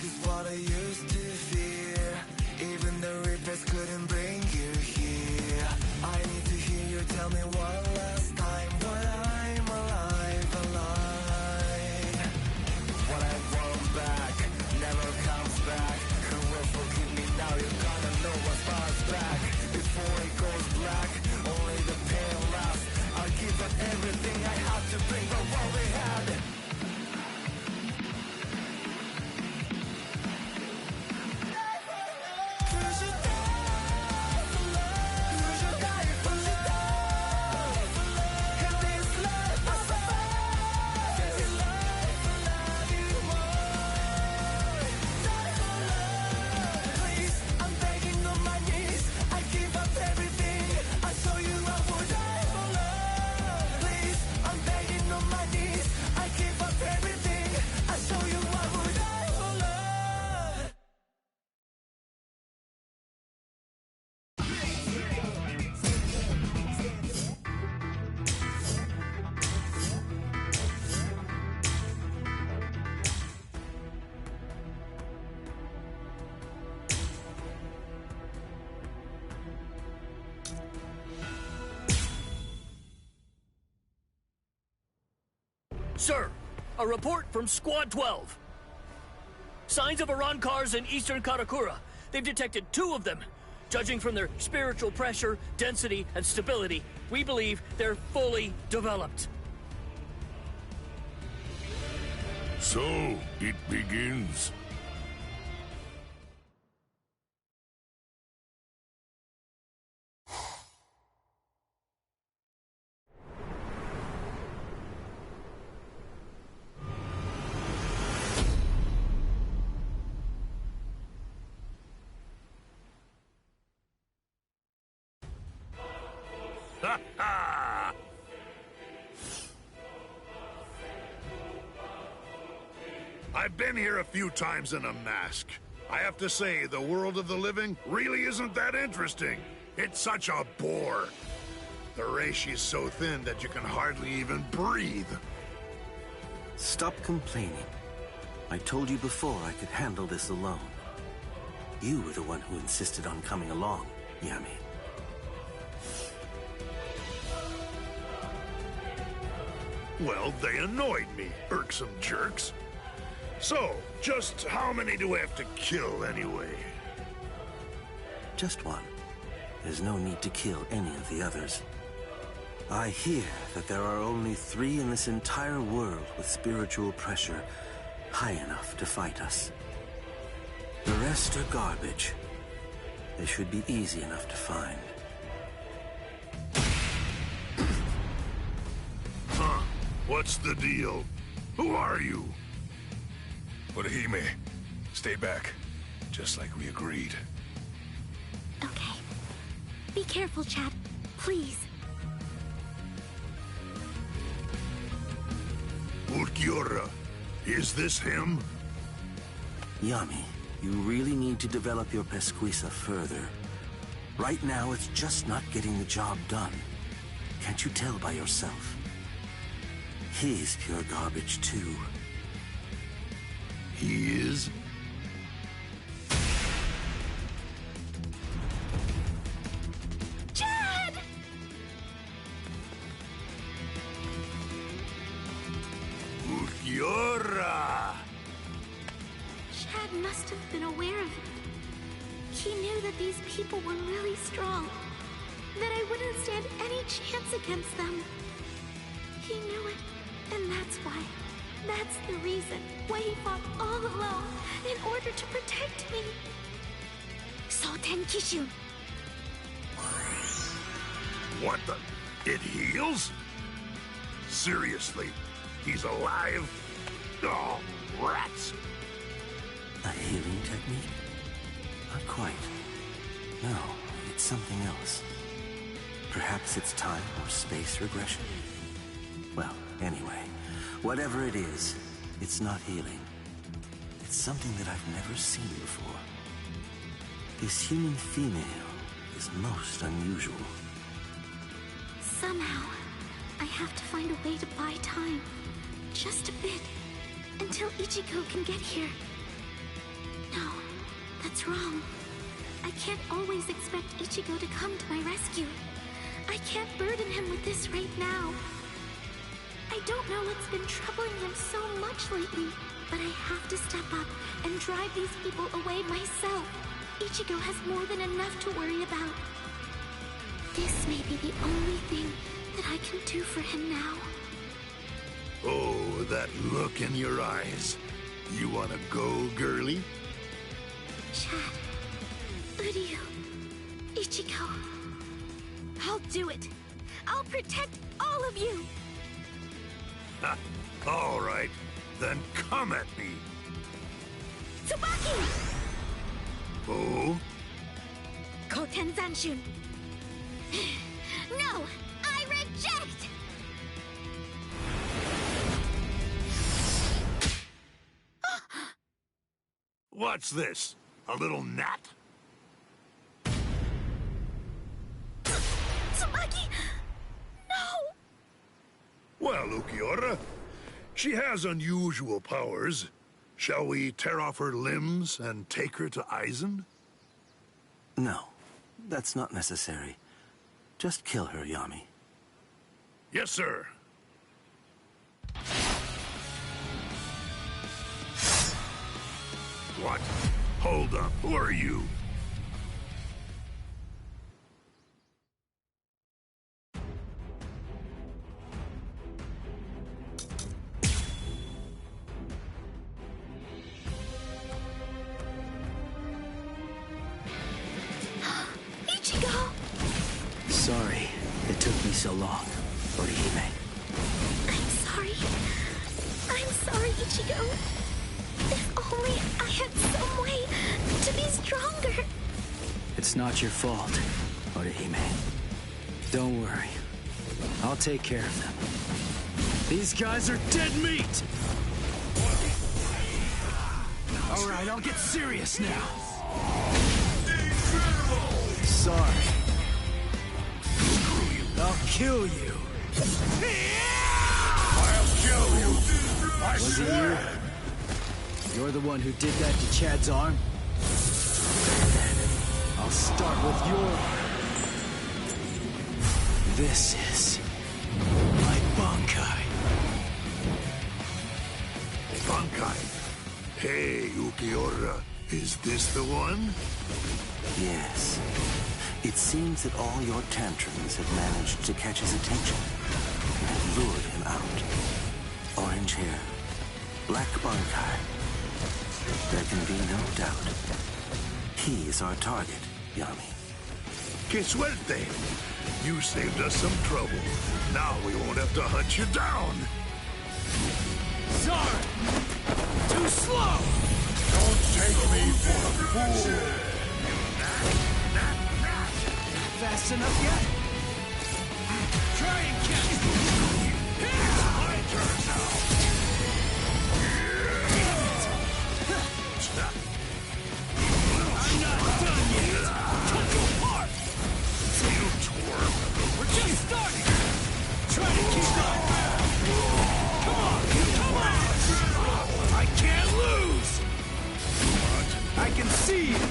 is what I used to fear. Even the Reapers couldn't bring you here. I need to hear you tell me one last time why I'm alive, alive. What I want back never comes back. Who will forgive me now? You're gonna know what's past back. Before it goes black, only the pain lasts. I'll give up everything I have to bring back what we had. Sir, a report from Squad 12. Signs of Arankars in eastern Karakura. They've detected 2 of them. Judging from their spiritual pressure, density, and stability, we believe they're fully developed. So, it begins. I've been here a few times in a mask. I have to say, the world of the living really isn't that interesting. It's such a bore. The reishi is so thin that you can hardly even breathe. Stop complaining. I told you before I could handle this alone. You were the one who insisted on coming along, Yami. Well, they annoyed me, irksome jerks. So, just how many do we have to kill anyway? Just one. There's no need to kill any of the others. I hear that there are only 3 in this entire world with spiritual pressure high enough to fight us. The rest are garbage. They should be easy enough to find. Huh? What's the deal? Who are you? Orihime, stay back. Just like we agreed. Okay. Be careful, Chad. Please. Ulquiorra, is this him? Yami, you really need to develop your pesquisa further. Right now, it's just not getting the job done. Can't you tell by yourself? He's pure garbage, too. He is? Chad! Ulquiorra! Chad must have been aware of it. He knew that these people were really strong. That I wouldn't stand any chance against them. He knew it, and that's why. That's the reason why he fought all alone in order to protect me. Soten Kishu. What the? It heals? Seriously? He's alive? Oh, rats! A healing technique? Not quite. No, it's something else. Perhaps it's time or space regression? Well, anyway, whatever it is, it's not healing. It's something that I've never seen before. This human female is most unusual. Somehow, I have to find a way to buy time. Just a bit. Until Ichigo can get here. No, that's wrong. I can't always expect Ichigo to come to my rescue. I can't burden him with this right now. I don't know what's been troubling him so much lately, but I have to step up and drive these people away myself. Ichigo has more than enough to worry about. This may be the only thing that I can do for him now. Oh, that look in your eyes. You wanna go, girlie? Chad, Uryu, Ichigo. I'll do it. I'll protect all of you. Ha! All right, then come at me. Tsubaki! Oh? Koten Zanshun. No! I reject! What's this? A little gnat? Tsubaki! No! Well, Ukiura, she has unusual powers. Shall we tear off her limbs and take her to Aizen? No, that's not necessary. Just kill her, Yami. Yes, sir. What? Hold up. Who are you? Ichigo! Sorry, it took me so long. Orihime. I'm sorry. I'm sorry, Ichigo. If only I had some way to be stronger. It's not your fault, Orihime. Don't worry. I'll take care of them. These guys are dead meat! Alright, I'll get serious now. Sorry. I'll kill you. I'll kill you. I Was it swear. you? You're the one who did that to Chad's arm? I'll start with your arm. This is my Bankai. Bankai. Hey, Ukiura. Is this the one? Yes. It seems that all your tantrums have managed to catch his attention and have lured him out. Orange hair, black Bankai. There can be no doubt. He is our target, Yami. Que suerte! You saved us some trouble. Now we won't have to hunt you down. Sorry! Too slow! Don't take me for a fool. Fast enough yet? Try and catch me! My turn now. I'm not done yet! Cut you apart! You twerp. We're just starting! Try to keep up! Come on! Come on! I can't lose! I can see you!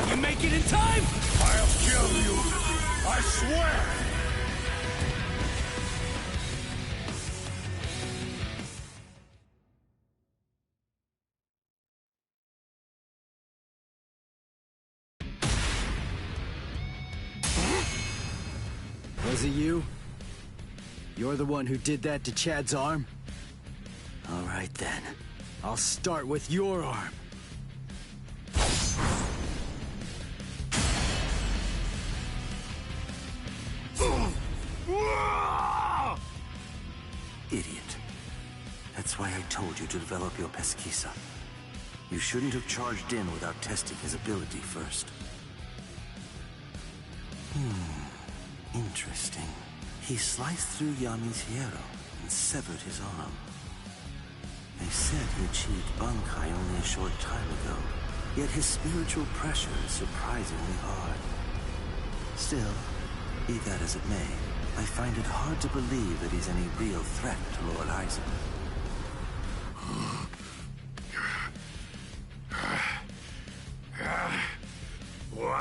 You make it in time? I'll kill you. I swear. Was it you? You're the one who did that to Chad's arm? All right then. I'll start with your arm. Idiot. That's why I told you to develop your pesquisa. You shouldn't have charged in without testing his ability first. Interesting. He sliced through Yami's hierro and severed his arm. They said he achieved Bankai only a short time ago, yet his spiritual pressure is surprisingly hard. Still, be that as it may, I find it hard to believe that he's any real threat to Lord Aizen.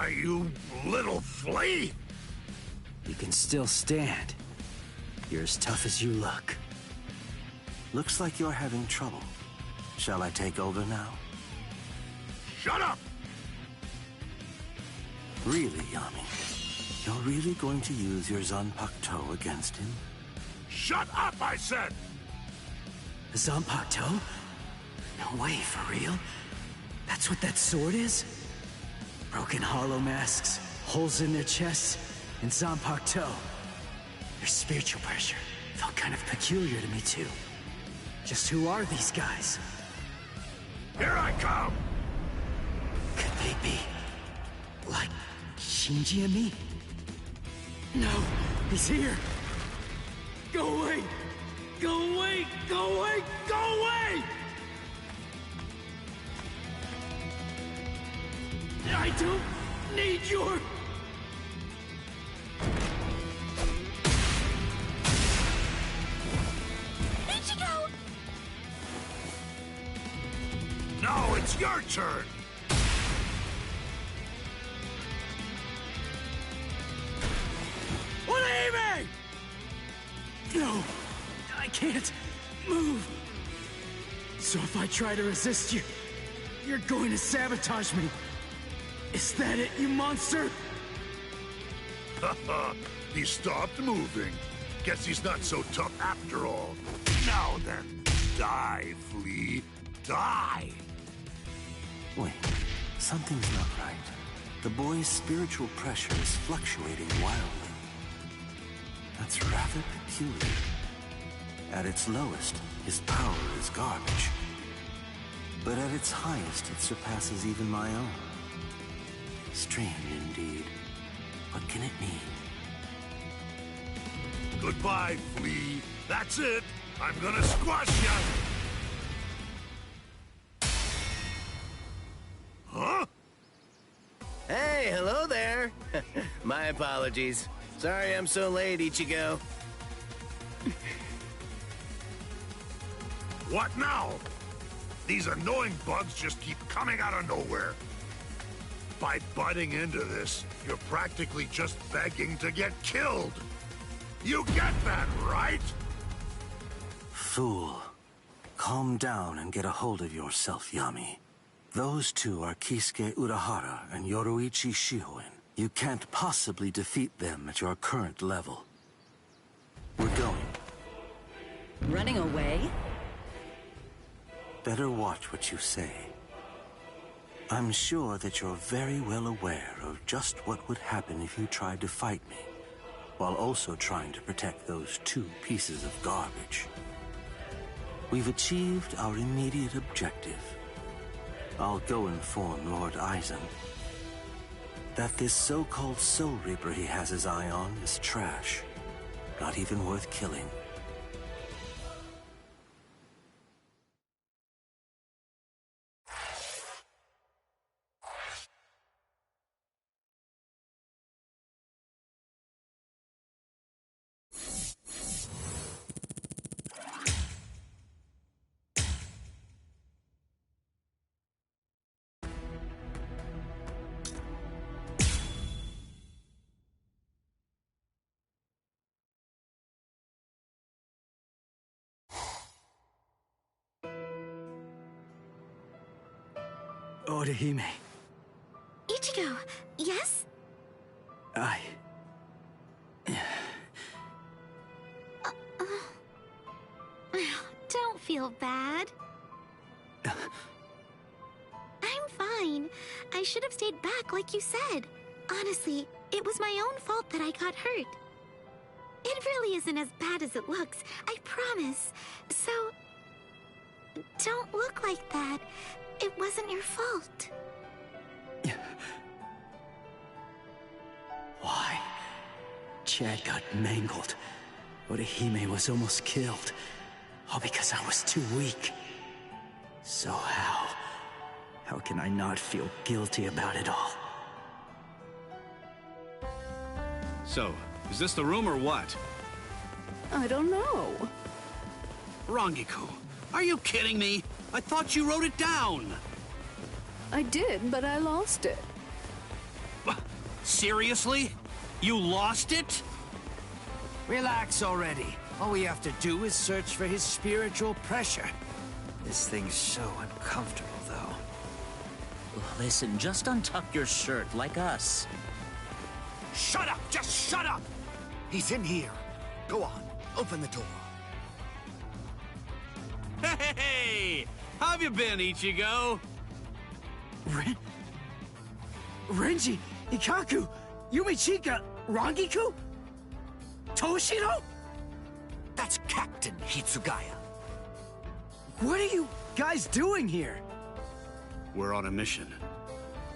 You little flea! You can still stand. You're as tough as you look. Looks like you're having trouble. Shall I take over now? Shut up! Really, Yami? You're really going to use your Zanpakuto against him? Shut up, I said! Zanpakuto? No way, for real? That's what that sword is? Broken hollow masks, holes in their chests, and Zanpakuto. Their spiritual pressure felt kind of peculiar to me, too. Just who are these guys? Here I come! Could they be... like... Shinji and me? No, he's here! Go away! Go away! Go away! Go away! I don't need your... Ichigo! No, it's your turn! Leave me! No, I can't move. So if I try to resist you, you're going to sabotage me. Is that it, you monster? He stopped moving. Guess he's not so tough after all. Now then, die, flea. Die! Wait, something's not right. The boy's spiritual pressure is fluctuating wildly. That's rather peculiar. At its lowest, his power is garbage. But at its highest, it surpasses even my own. Strange indeed. What can it mean? Goodbye, flea. That's it. I'm gonna squash ya! Huh? Hey, hello there. My apologies. Sorry I'm so late, Ichigo. What now? These annoying bugs just keep coming out of nowhere. By butting into this, you're practically just begging to get killed. You get that, right? Fool. Calm down and get a hold of yourself, Yami. Those two are Kisuke Urahara and Yoruichi Shihoin. You can't possibly defeat them at your current level. We're going. Running away? Better watch what you say. I'm sure that you're very well aware of just what would happen if you tried to fight me, while also trying to protect those two pieces of garbage. We've achieved our immediate objective. I'll go inform Lord Aizen that this so-called Soul Reaper he has his eye on is trash, not even worth killing. Orihime, Ichigo, yes? Don't feel bad. I'm fine. I should have stayed back like you said. Honestly, it was my own fault that I got hurt. It really isn't as bad as it looks, I promise. So, don't look like that. It wasn't your fault. Why? Chad got mangled. Orihime was almost killed. All because I was too weak. So how can I not feel guilty about it all? So, is this the room or what? I don't know. Rangiku, are you kidding me? I thought you wrote it down! I did, but I lost it. Seriously? You lost it? Relax already. All we have to do is search for his spiritual pressure. This thing's so uncomfortable, though. Listen, just untuck your shirt like us. Shut up! Just shut up! He's in here. Go on, open the door. Hey! How have you been, Ichigo? Renji, Ikaku, Yumichika, Rangiku? Toshiro? That's Captain Hitsugaya. What are you guys doing here? We're on a mission.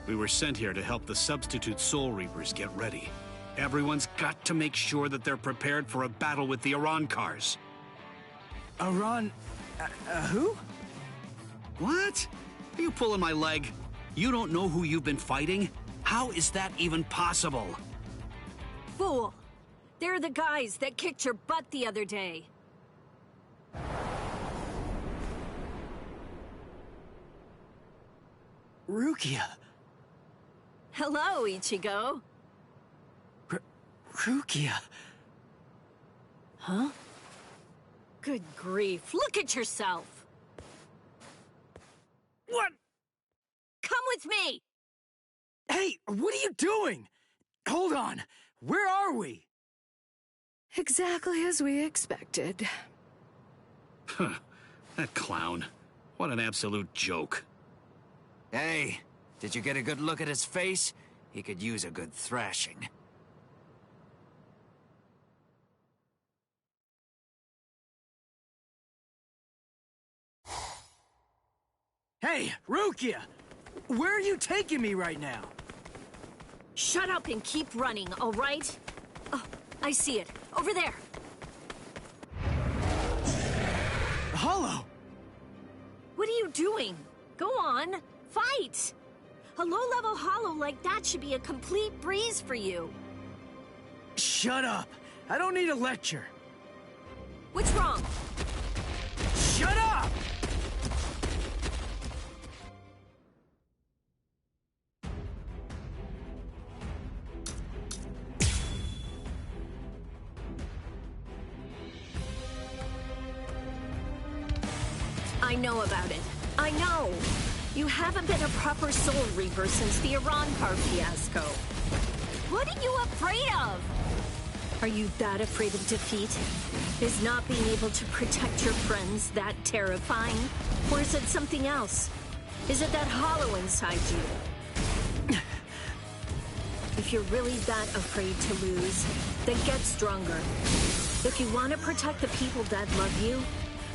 We were sent here to help the substitute Soul Reapers get ready. Everyone's got to make sure that they're prepared for a battle with the Arancars. Who? What? Are you pulling my leg? You don't know who you've been fighting? How is that even possible? Fool! They're the guys that kicked your butt the other day. Rukia. Hello, Ichigo. Rukia. Huh? Good grief, look at yourself! What? Come with me! Hey, what are you doing? Hold on. Where are we? Exactly as we expected. Huh. That clown. What an absolute joke. Hey, did you get a good look at his face? He could use a good thrashing. Hey, Rukia! Where are you taking me right now? Shut up and keep running, all right? Oh, I see it. Over there. Hollow! What are you doing? Go on, fight! A low-level hollow like that should be a complete breeze for you. Shut up! I don't need a lecture. What's wrong? Shut up! I know about it. I know. You haven't been a proper Soul Reaper since the Arankar fiasco. What are you afraid of? Are you that afraid of defeat? Is not being able to protect your friends that terrifying? Or is it something else? Is it that hollow inside you? If you're really that afraid to lose, then get stronger. If you want to protect the people that love you,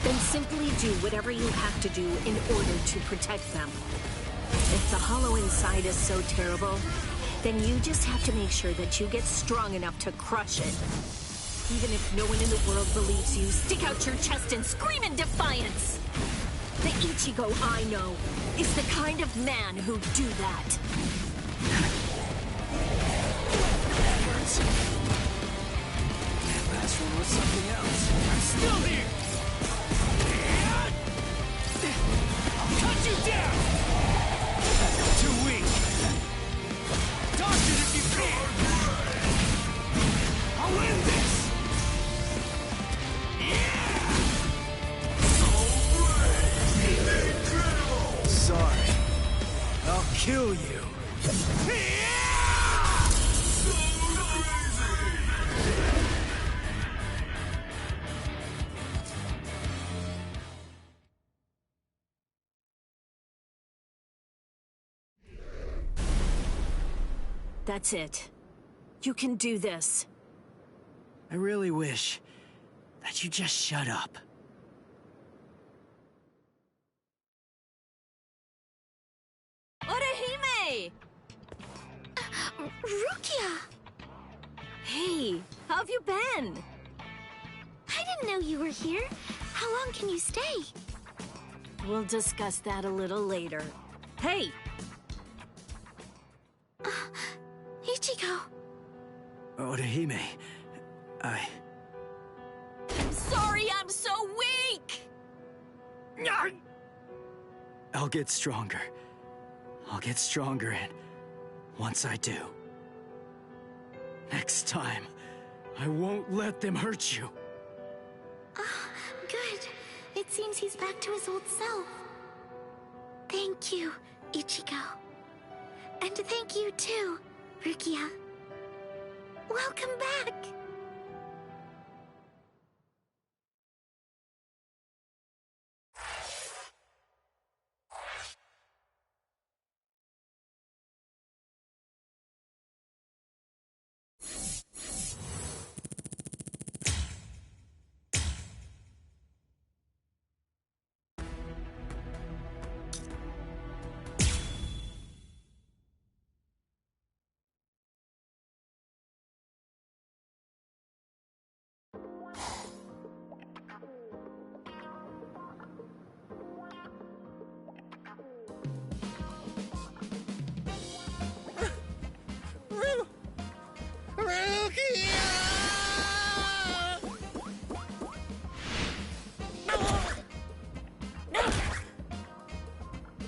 then simply do whatever you have to do in order to protect them. If the hollow inside is so terrible, then you just have to make sure that you get strong enough to crush it. Even if no one in the world believes you, stick out your chest and scream in defiance! The Ichigo I know is the kind of man who'd do that. That last one was something else. I'm still here! I'll cut you down! Too weak. Dodge it if you can! I'll win this! Yeah! Sorry. I'll kill you. That's it. You can do this. I really wish that you just shut up. Orihime! Rukia! Hey, how have you been? I didn't know you were here. How long can you stay? We'll discuss that a little later. Hey! Ichigo. Orihime, I'm sorry I'm so weak! I'll get stronger. I'll get stronger, and once I do, Next time, I won't let them hurt you. Good. It seems he's back to his old self. Thank you, Ichigo. And thank you too, Rukia. Welcome back!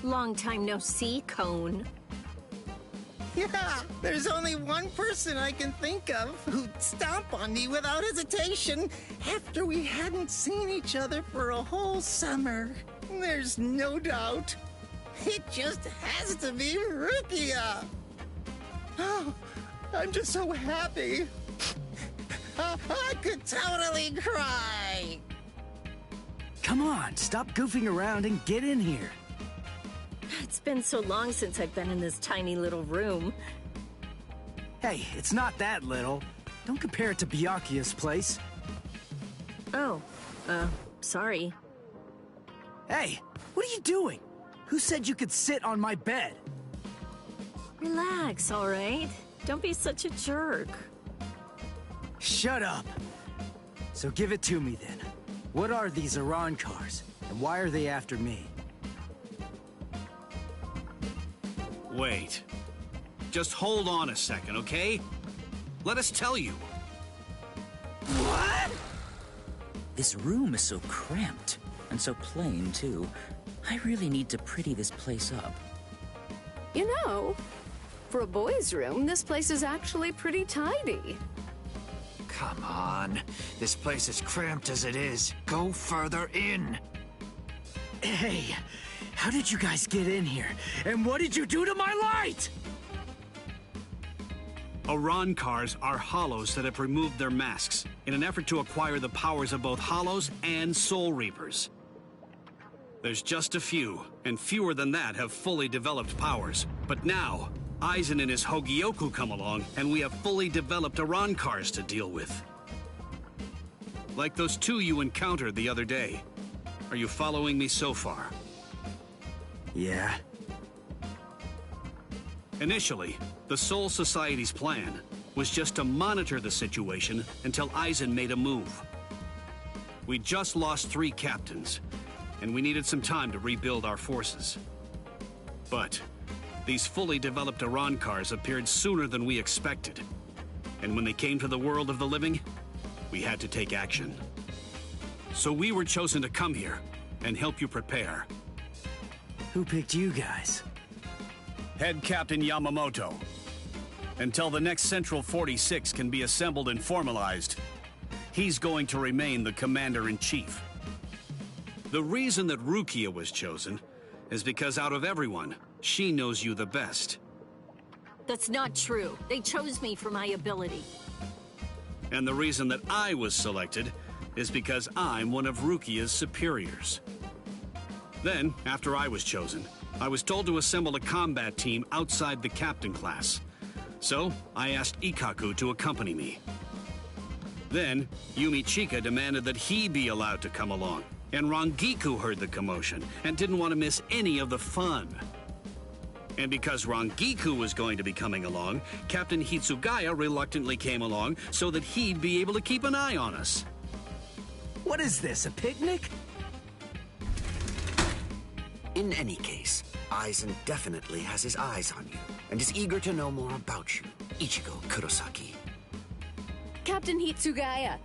Long time no see, Cone. Yeah, there's only one person I can think of who'd stomp on me without hesitation after we hadn't seen each other for a whole summer. There's no doubt. It just has to be Rukia. Oh, I'm just so happy. I could totally cry. Come on, stop goofing around and get in here. It's been so long since I've been in this tiny little room. Hey, it's not that little. Don't compare it to Byakuya's place. Oh, sorry. Hey, what are you doing? Who said you could sit on my bed? Relax, all right? Don't be such a jerk. Shut up. So give it to me then. What are these Iran cars, and why are they after me? Wait. Just hold on a second, okay? Let us tell you. What? This room is so cramped, and so plain, too. I really need to pretty this place up. You know, for a boy's room, this place is actually pretty tidy. Come on. This place is cramped as it is. Go further in. Hey, how did you guys get in here? And what did you do to my light? Iran cars are hollows that have removed their masks in an effort to acquire the powers of both hollows and soul reapers. There's just a few, and fewer than that have fully developed powers. But now, Aizen and his Hogyoku come along, and we have fully developed Iran cars to deal with. Like those two you encountered the other day. Are you following me so far? Yeah. Initially, the Soul Society's plan was just to monitor the situation until Aizen made a move. We just lost 3 captains, and we needed some time to rebuild our forces. But these fully developed Iran cars appeared sooner than we expected. And when they came to the world of the living, we had to take action. So we were chosen to come here and help you prepare. Who picked you guys? Head Captain Yamamoto. Until the next Central 46 can be assembled and formalized, he's going to remain the Commander-in-Chief. The reason that Rukia was chosen is because out of everyone, she knows you the best. That's not true. They chose me for my ability. And the reason that I was selected is because I'm one of Rukia's superiors. Then, after I was chosen, I was told to assemble a combat team outside the captain class. So, I asked Ikkaku to accompany me. Then, Yumi Chika demanded that he be allowed to come along, and Rangiku heard the commotion and didn't want to miss any of the fun. And because Rangiku was going to be coming along, Captain Hitsugaya reluctantly came along so that he'd be able to keep an eye on us. What is this, a picnic? In any case, Aizen definitely has his eyes on you, and is eager to know more about you, Ichigo Kurosaki. Captain Hitsugaya.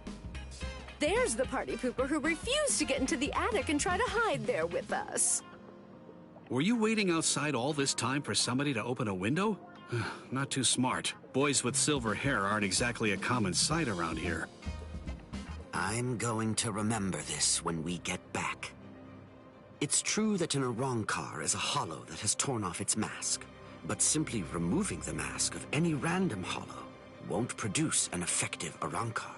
There's the party pooper who refused to get into the attic and try to hide there with us. Were you waiting outside all this time for somebody to open a window? Not too smart. Boys with silver hair aren't exactly a common sight around here. I'm going to remember this when we get back. It's true that an Arrancar is a hollow that has torn off its mask, but simply removing the mask of any random hollow won't produce an effective Arrancar.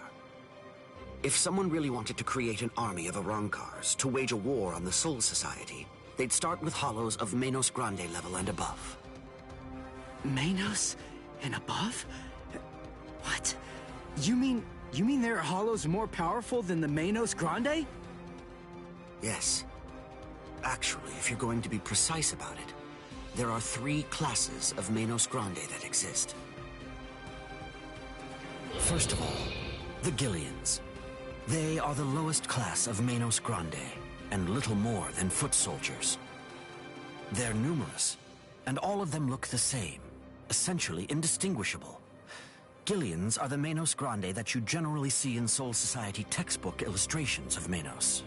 If someone really wanted to create an army of Arrancars to wage a war on the Soul Society, they'd start with hollows of Manos Grande level and above. Manos and above? What? You mean there are hollows more powerful than the Manos Grande? Yes. Actually, if you're going to be precise about it, there are 3 classes of Manos Grande that exist. First of all, the Gillians. They are the lowest class of Manos Grande, and little more than foot soldiers. They're numerous, and all of them look the same, essentially indistinguishable. Gillians are the Manos Grande that you generally see in Soul Society textbook illustrations of Manos.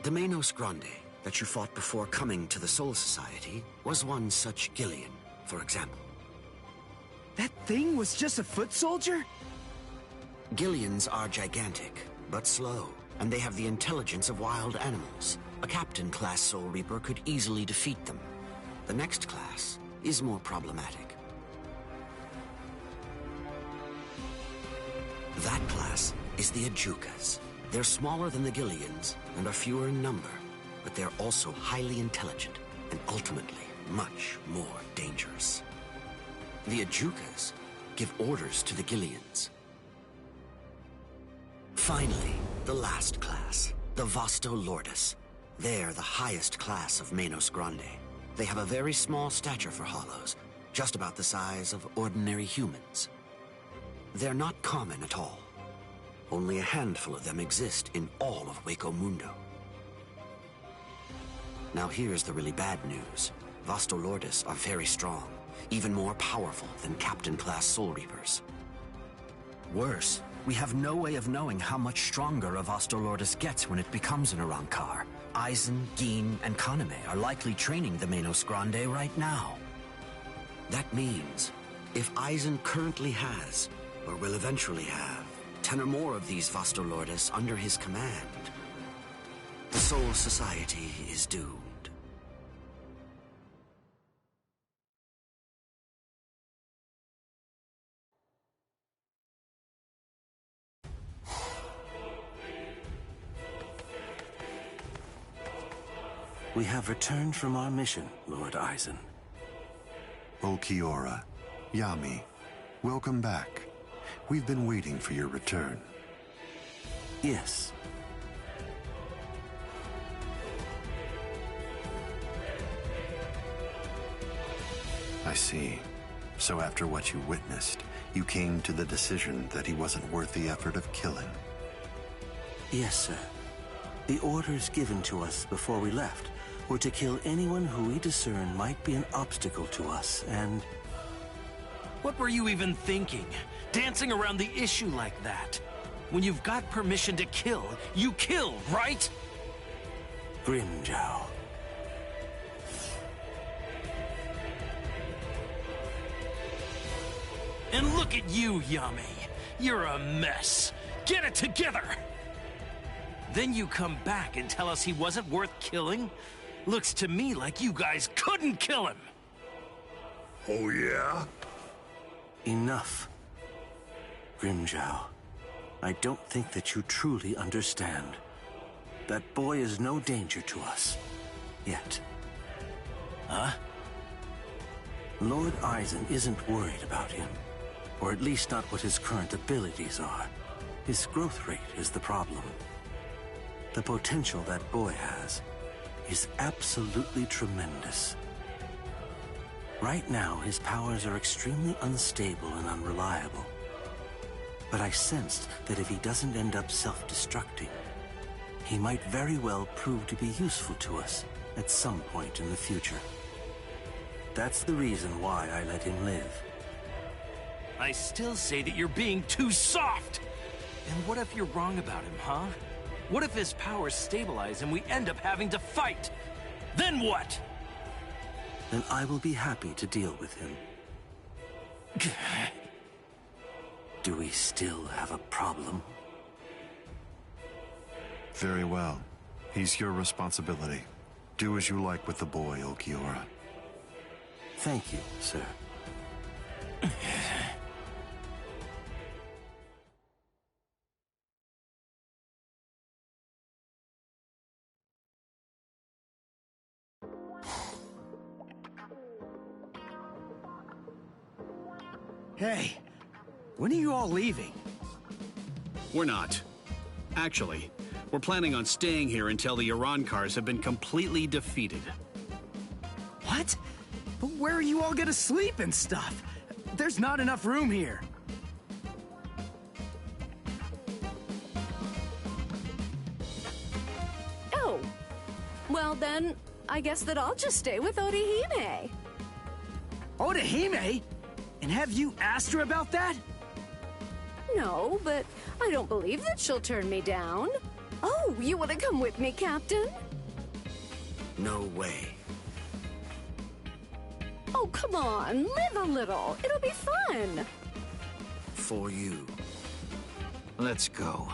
The Manos Grande that you fought before coming to the Soul Society was one such Gillian, for example. That thing was just a foot soldier? Gillians are gigantic, but slow, and they have the intelligence of wild animals. A Captain-class Soul Reaper could easily defeat them. The next class is more problematic. That class is the Ajukas. They're smaller than the Gillians and are fewer in number, but they're also highly intelligent and ultimately much more dangerous. The Ajukas give orders to the Gillians. Finally, the last class, the Vasto Lordis. They're the highest class of Manos Grande. They have a very small stature for hollows, just about the size of ordinary humans. They're not common at all. Only a handful of them exist in all of Waco Mundo. Now here's the really bad news. Vasto Lordis are very strong, even more powerful than Captain-class Soul Reapers. Worse, we have no way of knowing how much stronger a Vasto Lordis gets when it becomes an Arrancar. Aizen, Gin, and Kaname are likely training the Manos Grande right now. That means, if Aizen currently has, or will eventually have, 10 or more of these Vasto Lordis under his command, the Soul Society is doomed. We have returned from our mission, Lord Aizen. Ulquiorra, Yami, welcome back. We've been waiting for your return. Yes. I see. So after what you witnessed, you came to the decision that he wasn't worth the effort of killing. Yes, sir. The orders given to us before we left were to kill anyone who we discern might be an obstacle to us, and... What were you even thinking? Dancing around the issue like that? When you've got permission to kill, you kill, right? Grimjow. And look at you, Yami. You're a mess. Get it together! Then you come back and tell us he wasn't worth killing? Looks to me like you guys couldn't kill him! Oh, yeah? Enough. Grimjow, I don't think that you truly understand. That boy is no danger to us. Yet. Huh? Lord Aizen isn't worried about him. Or at least not what his current abilities are. His growth rate is the problem. The potential that boy has is absolutely tremendous. Right now, his powers are extremely unstable and unreliable. But I sensed that if he doesn't end up self-destructing, he might very well prove to be useful to us at some point in the future. That's the reason why I let him live. I still say that you're being too soft! And what if you're wrong about him, huh? What if his powers stabilize and we end up having to fight? Then what? then I will be happy to deal with him. Do we still have a problem? Very well. He's your responsibility. Do as you like with the boy, Ulquiorra. Thank you, sir. Hey, when are you all leaving? We're not. Actually, we're planning on staying here until the Urankars have been completely defeated. What? But where are you all gonna sleep and stuff? There's not enough room here. Oh. Well then, I guess that I'll just stay with Orihime. Orihime? And have you asked her about that? No, but I don't believe that she'll turn me down. Oh, you want to come with me, Captain? No way. Oh, come on, live a little. It'll be fun. For you. Let's go.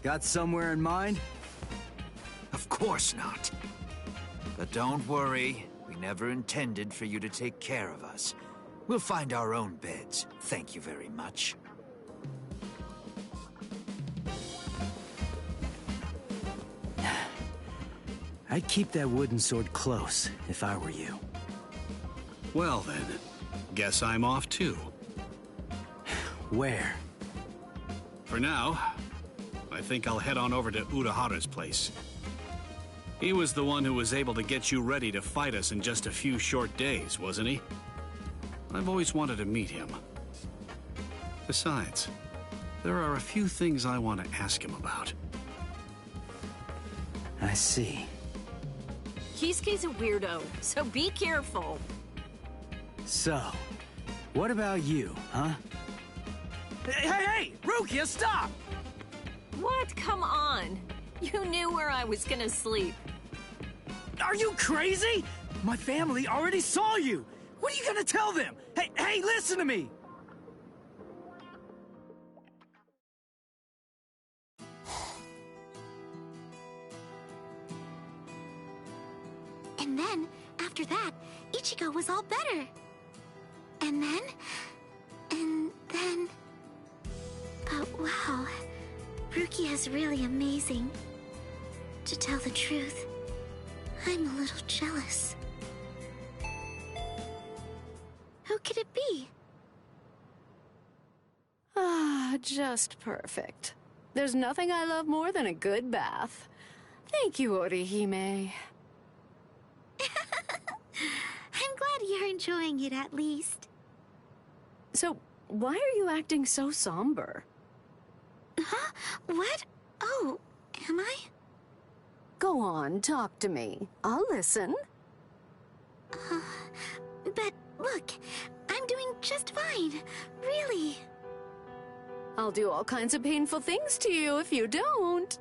Got somewhere in mind? Of course not. But don't worry, we never intended for you to take care of us. We'll find our own beds. Thank you very much. I'd keep that wooden sword close if I were you. Well then, guess I'm off too. Where? For now, I think I'll head on over to Urahara's place. He was the one who was able to get you ready to fight us in just a few short days, wasn't he? I've always wanted to meet him. Besides, there are a few things I want to ask him about. I see. Kisuke's a weirdo, so be careful. So, what about you, huh? Hey, Rukia, stop! What? Come on. You knew where I was gonna sleep. Are you crazy? My family already saw you. What are you gonna tell them? Hey, listen to me! And then, after that, Ichigo was all better. And then... But wow, Rukia is really amazing. To tell the truth, I'm a little jealous. Who could it be? Ah, just perfect. There's nothing I love more than a good bath. Thank you, Orihime. I'm glad you're enjoying it at least. So, why are you acting so somber? Huh? What? Oh, am I? Go on, talk to me. I'll listen. But look, I'm doing just fine. Really. I'll do all kinds of painful things to you if you don't.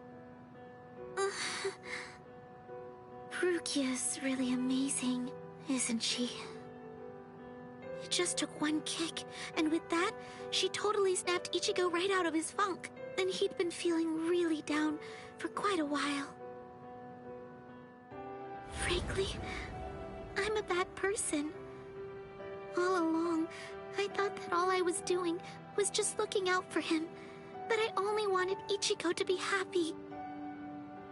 Rukia's really amazing, isn't she? It just took one kick, and with that, she totally snapped Ichigo right out of his funk. And he'd been feeling really down for quite a while. Frankly, I'm a bad person. All along, I thought that all I was doing was just looking out for him, but I only wanted Ichigo to be happy.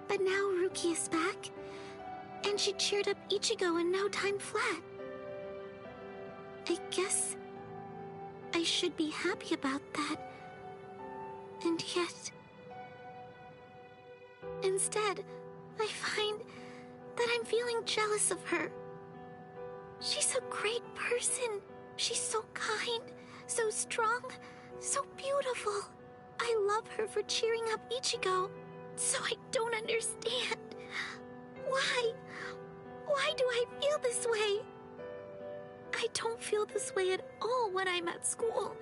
But now Ruki is back, and she cheered up Ichigo in no time flat. I guess I should be happy about that. And yet... Instead, I find that I'm feeling jealous of her. She's a great person. She's so kind, so strong, so beautiful. I love her for cheering up Ichigo. So I don't understand. Why? Why do I feel this way? I don't feel this way at all when I'm at school.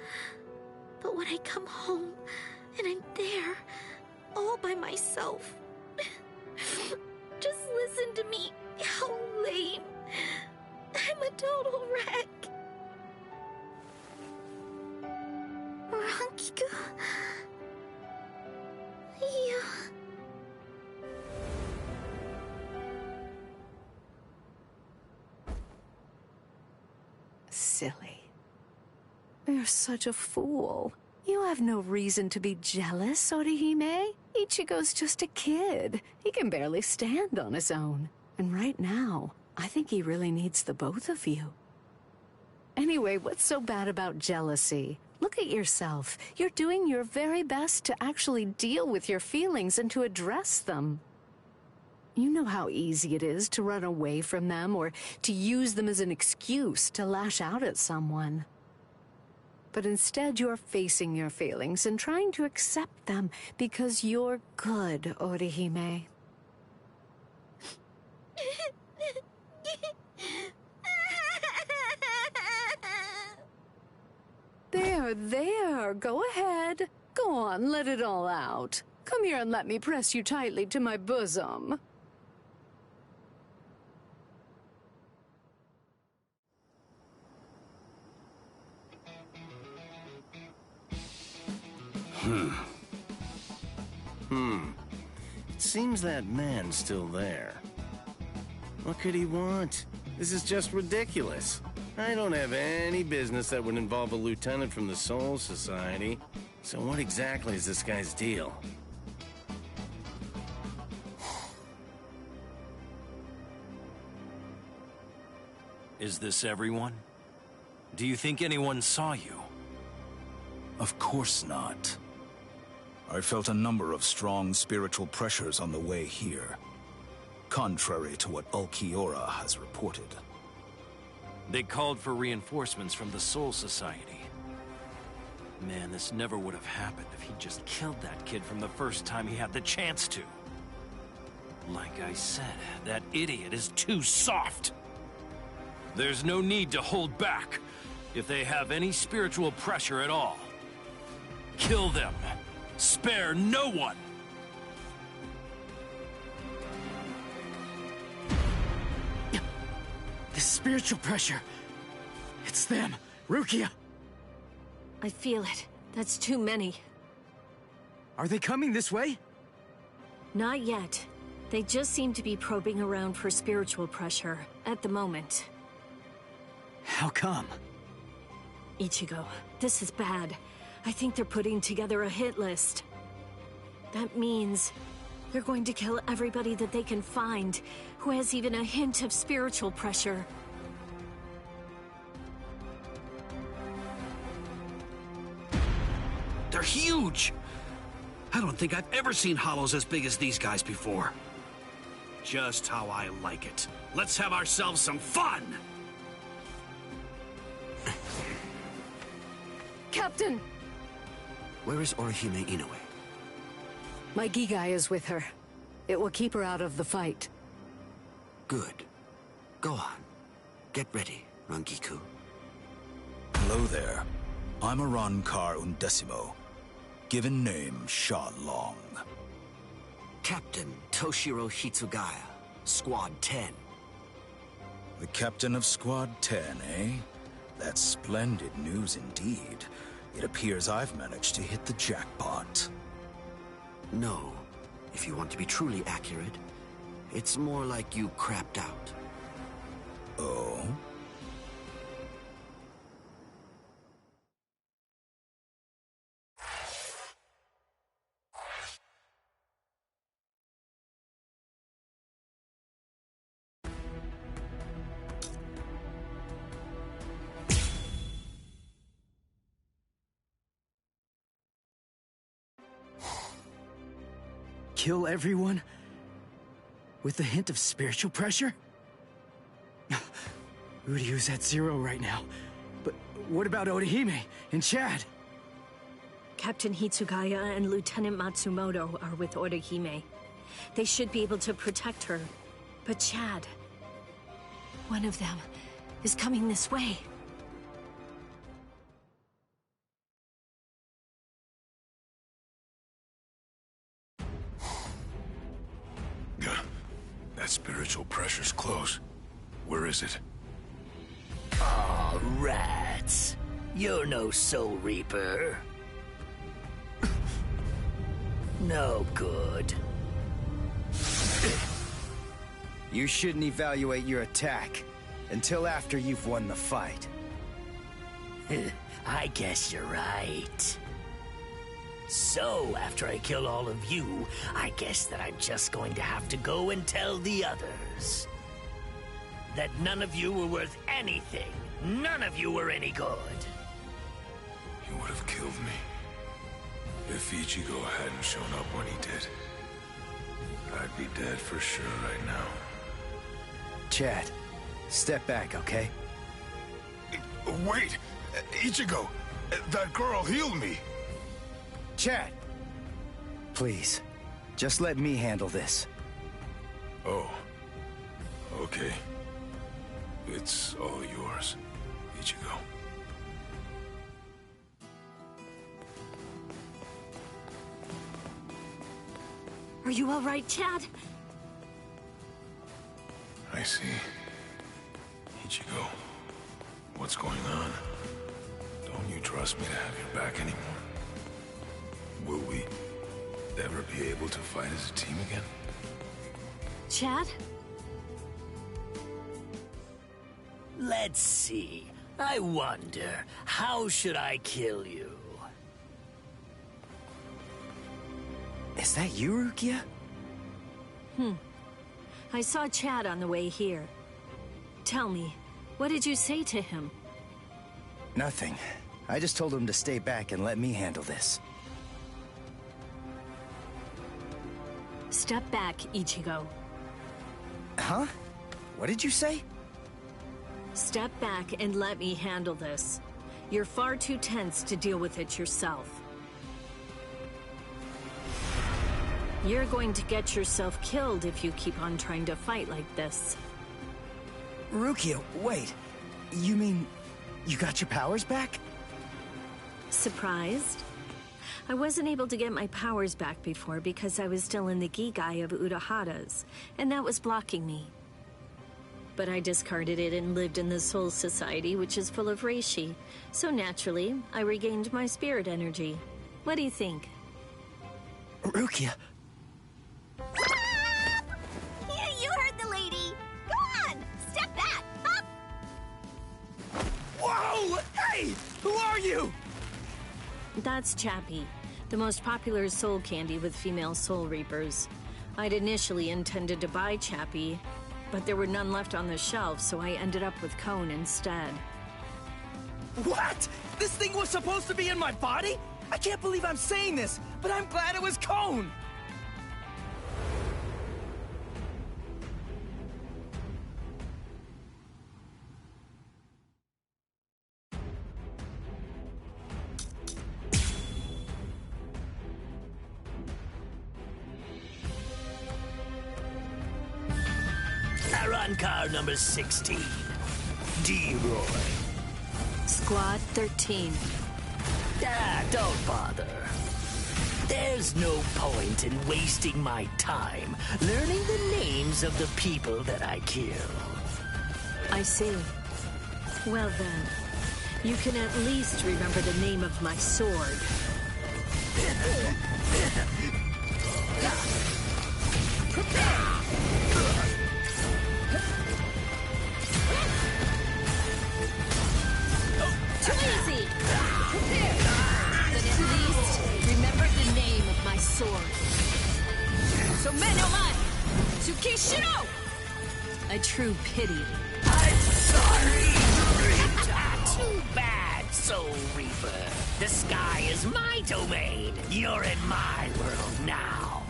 But when I come home, and I'm there, all by myself. Just listen to me. How lame. I'm a total wreck. Rankiku. You... Silly. You're such a fool. You have no reason to be jealous, Orihime. Ichigo's just a kid. He can barely stand on his own. And right now, I think he really needs the both of you. Anyway, what's so bad about jealousy? Look at yourself. You're doing your very best to actually deal with your feelings and to address them. You know how easy it is to run away from them or to use them as an excuse to lash out at someone. But instead, you're facing your feelings and trying to accept them because you're good, Orihime. There, go ahead. Go on, let it all out. Come here and let me press you tightly to my bosom. It seems that man's still there. What could he want? This is just ridiculous. I don't have any business that would involve a lieutenant from the Soul Society. So what exactly is this guy's deal? Is this everyone? Do you think anyone saw you? Of course not. I felt a number of strong spiritual pressures on the way here, contrary to what Ulquiorra has reported. They called for reinforcements from the Soul Society. Man, this never would have happened if he'd just killed that kid from the first time he had the chance to. Like I said, that idiot is too soft. There's no need to hold back. If they have any spiritual pressure at all, kill them. Spare no one. The spiritual pressure. It's them. Rukia. I feel it. That's too many. Are they coming this way? Not yet. They just seem to be probing around for spiritual pressure at the moment. How come? Ichigo, this is bad. I think they're putting together a hit list. That means they're going to kill everybody that they can find who has even a hint of spiritual pressure. They're huge! I don't think I've ever seen hollows as big as these guys before. Just how I like it. Let's have ourselves some fun! Captain! Where is Orihime Inoue? My Gigai is with her. It will keep her out of the fight. Good. Go on. Get ready, Rangiku. Hello there. I'm Arankar Undecimo. Given name, Sha Long. Captain Toshiro Hitsugaya, Squad 10. The captain of Squad 10, eh? That's splendid news indeed. It appears I've managed to hit the jackpot. No. If you want to be truly accurate, it's more like you crapped out. Oh? Kill everyone? With a hint of spiritual pressure? Uryu's at 0 right now. But what about Orihime and Chad? Captain Hitsugaya and Lieutenant Matsumoto are with Orihime. They should be able to protect her. But Chad... one of them is coming this way. That spiritual pressure's close. Where is it? Aw, rats. You're no Soul Reaper. No good. You shouldn't evaluate your attack until after you've won the fight. I guess you're right. So, after I kill all of you, I guess that I'm just going to have to go and tell the others that none of you were worth anything. None of you were any good. You would have killed me if Ichigo hadn't shown up when he did. I'd be dead for sure right now. Chad, step back, okay? Wait! Ichigo! That girl healed me! Chad! Please, just let me handle this. Oh. Okay. It's all yours, Ichigo. Are you all right, Chad? I see. Ichigo, what's going on? Don't you trust me to have your back anymore? Will we ever be able to fight as a team again? Chad? Let's see. I wonder, how should I kill you? Is that you, Rukia? I saw Chad on the way here. Tell me, what did you say to him? Nothing. I just told him to stay back and let me handle this. Step back, Ichigo. Huh? What did you say? Step back and let me handle this. You're far too tense to deal with it yourself. You're going to get yourself killed if you keep on trying to fight like this. Rukia, wait. You mean you got your powers back? Surprised? I wasn't able to get my powers back before because I was still in the Gigai of Urahara's, and that was blocking me. But I discarded it and lived in the Soul Society, which is full of reishi, so naturally, I regained my spirit energy. What do you think? Rukia! You heard the lady. Go on, step back. Up. Whoa! Hey! Who are you? That's Chappie, the most popular soul candy with female soul reapers. I'd initially intended to buy Chappie, but there were none left on the shelf, so I ended up with Cone instead. What? This thing was supposed to be in my body? I can't believe I'm saying this, but I'm glad it was Cone! Car number 16. D-Roy. Squad 13. Don't bother. There's no point in wasting my time learning the names of the people that I kill. I see. Well then, you can at least remember the name of my sword. Too easy. Prepare. Then at least remember the name of my sword. Somenoman! Tsukishiro! A true pity. I'm sorry! Too bad, Soul Reaper. The sky is my domain. You're in my world now.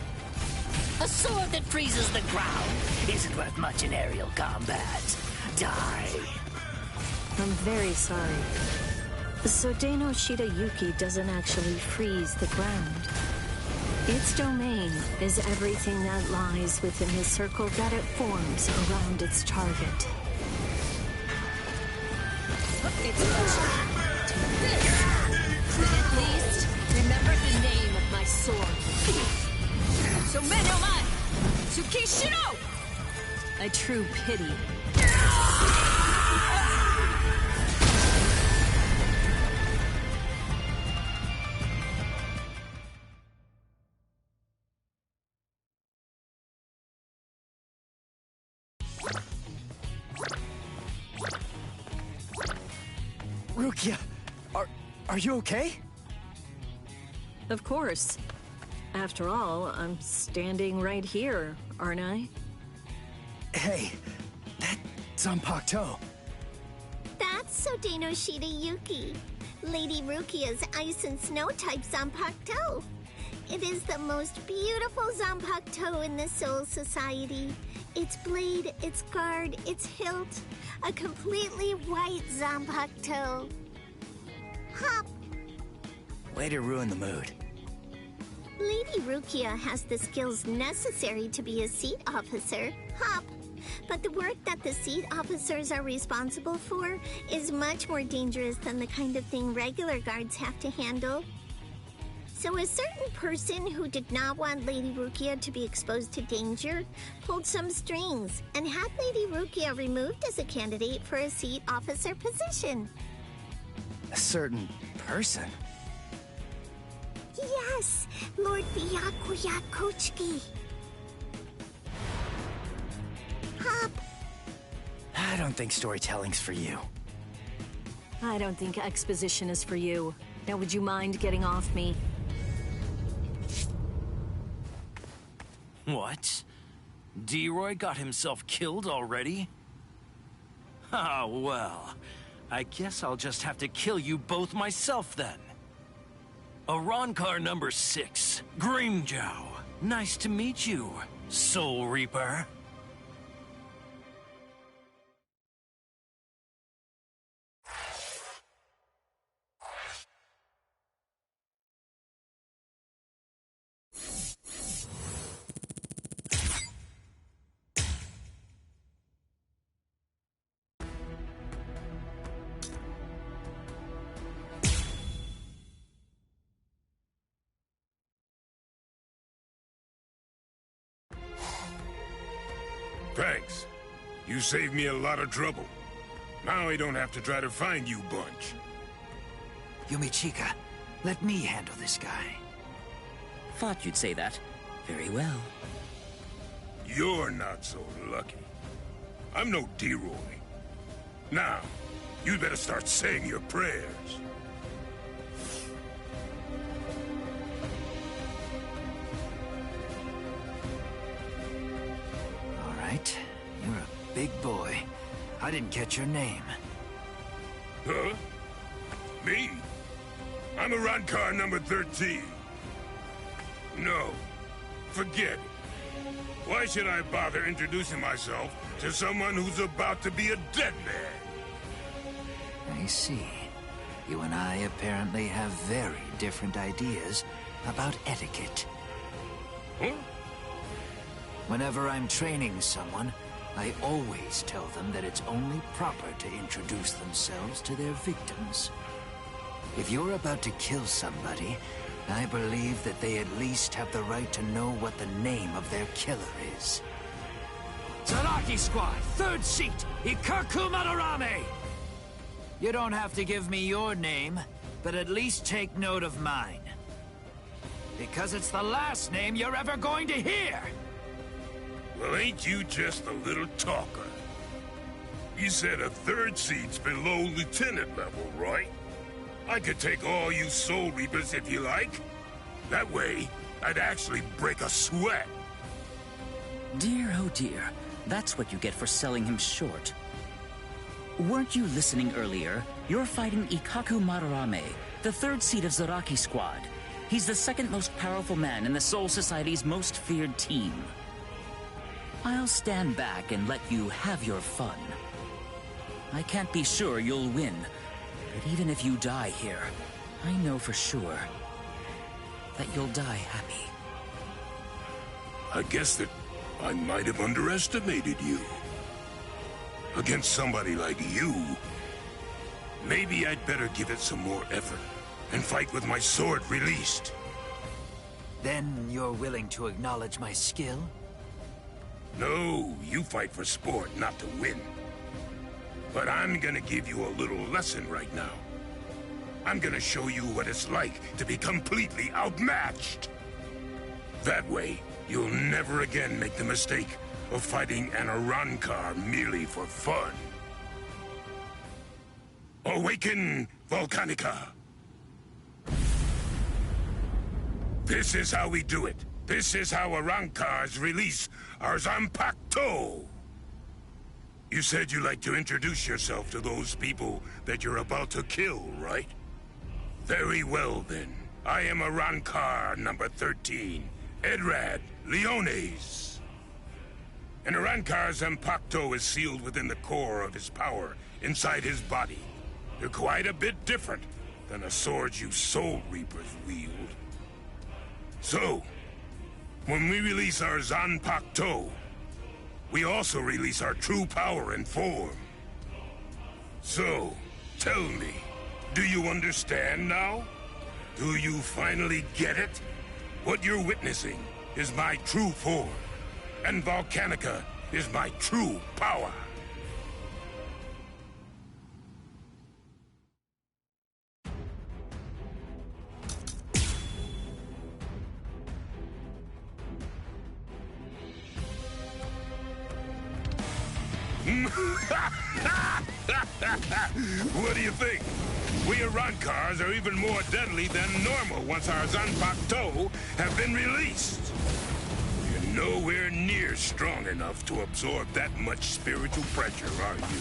A sword that freezes the ground isn't worth much in aerial combat. Die. I'm very sorry. Sodeno Shidayuki doesn't actually freeze the ground. Its domain is everything that lies within the circle that it forms around its target. It's motion. Take this. Then at least remember the name of my sword. Somenoman! Tsukishiro! A true pity. Rukia, are you okay? Of course. After all, I'm standing right here, aren't I? Hey, that's Zanpakuto. That's Sodeno Shida Yuki, Lady Rukia's ice and snow type Zanpakuto. It is the most beautiful Zanpakuto in the Soul Society. Its blade, its guard, its hilt, a completely white Zanpakuto. Hop! Way to ruin the mood. Lady Rukia has the skills necessary to be a seat officer, Hop. But the work that the seat officers are responsible for is much more dangerous than the kind of thing regular guards have to handle. So a certain person who did not want Lady Rukia to be exposed to danger pulled some strings and had Lady Rukia removed as a candidate for a seat officer position. A certain person? Yes, Lord Byakuya Kochiki. Hop. I don't think storytelling's for you. I don't think exposition is for you. Now would you mind getting off me? What? D-Roy got himself killed already? Ah, well. I guess I'll just have to kill you both myself then. Arankar number 6, Grimjow. Nice to meet you, Soul Reaper. Thanks. You saved me a lot of trouble. Now I don't have to try to find you bunch. Yumichika, let me handle this guy. Thought you'd say that. Very well. You're not so lucky. I'm no D-Roy. Now, you better start saying your prayers. Right. You're a big boy. I didn't catch your name. Huh? Me? I'm Arankar number 13. No. Forget it. Why should I bother introducing myself to someone who's about to be a dead man? I see. You and I apparently have very different ideas about etiquette. Huh? Whenever I'm training someone, I always tell them that it's only proper to introduce themselves to their victims. If you're about to kill somebody, I believe that they at least have the right to know what the name of their killer is. Zaraki Squad, 3rd seat, Ikaku Madarame! You don't have to give me your name, but at least take note of mine. Because it's the last name you're ever going to hear! Well, ain't you just a little talker? You said a 3rd seat's below lieutenant level, right? I could take all you Soul Reapers if you like. That way, I'd actually break a sweat. Dear, oh dear. That's what you get for selling him short. Weren't you listening earlier? You're fighting Ikaku Madarame, the 3rd seat of Zaraki Squad. He's the 2nd most powerful man in the Soul Society's most feared team. I'll stand back and let you have your fun. I can't be sure you'll win, but even if you die here, I know for sure that you'll die happy. I guess that I might have underestimated you. Against somebody like you, maybe I'd better give it some more effort and fight with my sword released. Then you're willing to acknowledge my skill? No, you fight for sport, not to win. But I'm gonna give you a little lesson right now. I'm gonna show you what it's like to be completely outmatched. That way, you'll never again make the mistake of fighting an Arankar merely for fun. Awaken, Volcanica! This is how we do it. This is how Arrancars release our Zanpakuto! You said you'd like to introduce yourself to those people that you're about to kill, right? Very well, then. I am Arrancar number 13, Edrad Leones. An Arrancar's Zanpakuto is sealed within the core of his power, inside his body. They're quite a bit different than the swords you Soul Reapers wield. So, when we release our Zanpakuto, we also release our true power and form. So, tell me, do you understand now? Do you finally get it? What you're witnessing is my true form, and Volcanica is my true power. What do you think? We Arrancars are even more deadly than normal once our Zanpakuto have been released. You're nowhere near strong enough to absorb that much spiritual pressure, are you?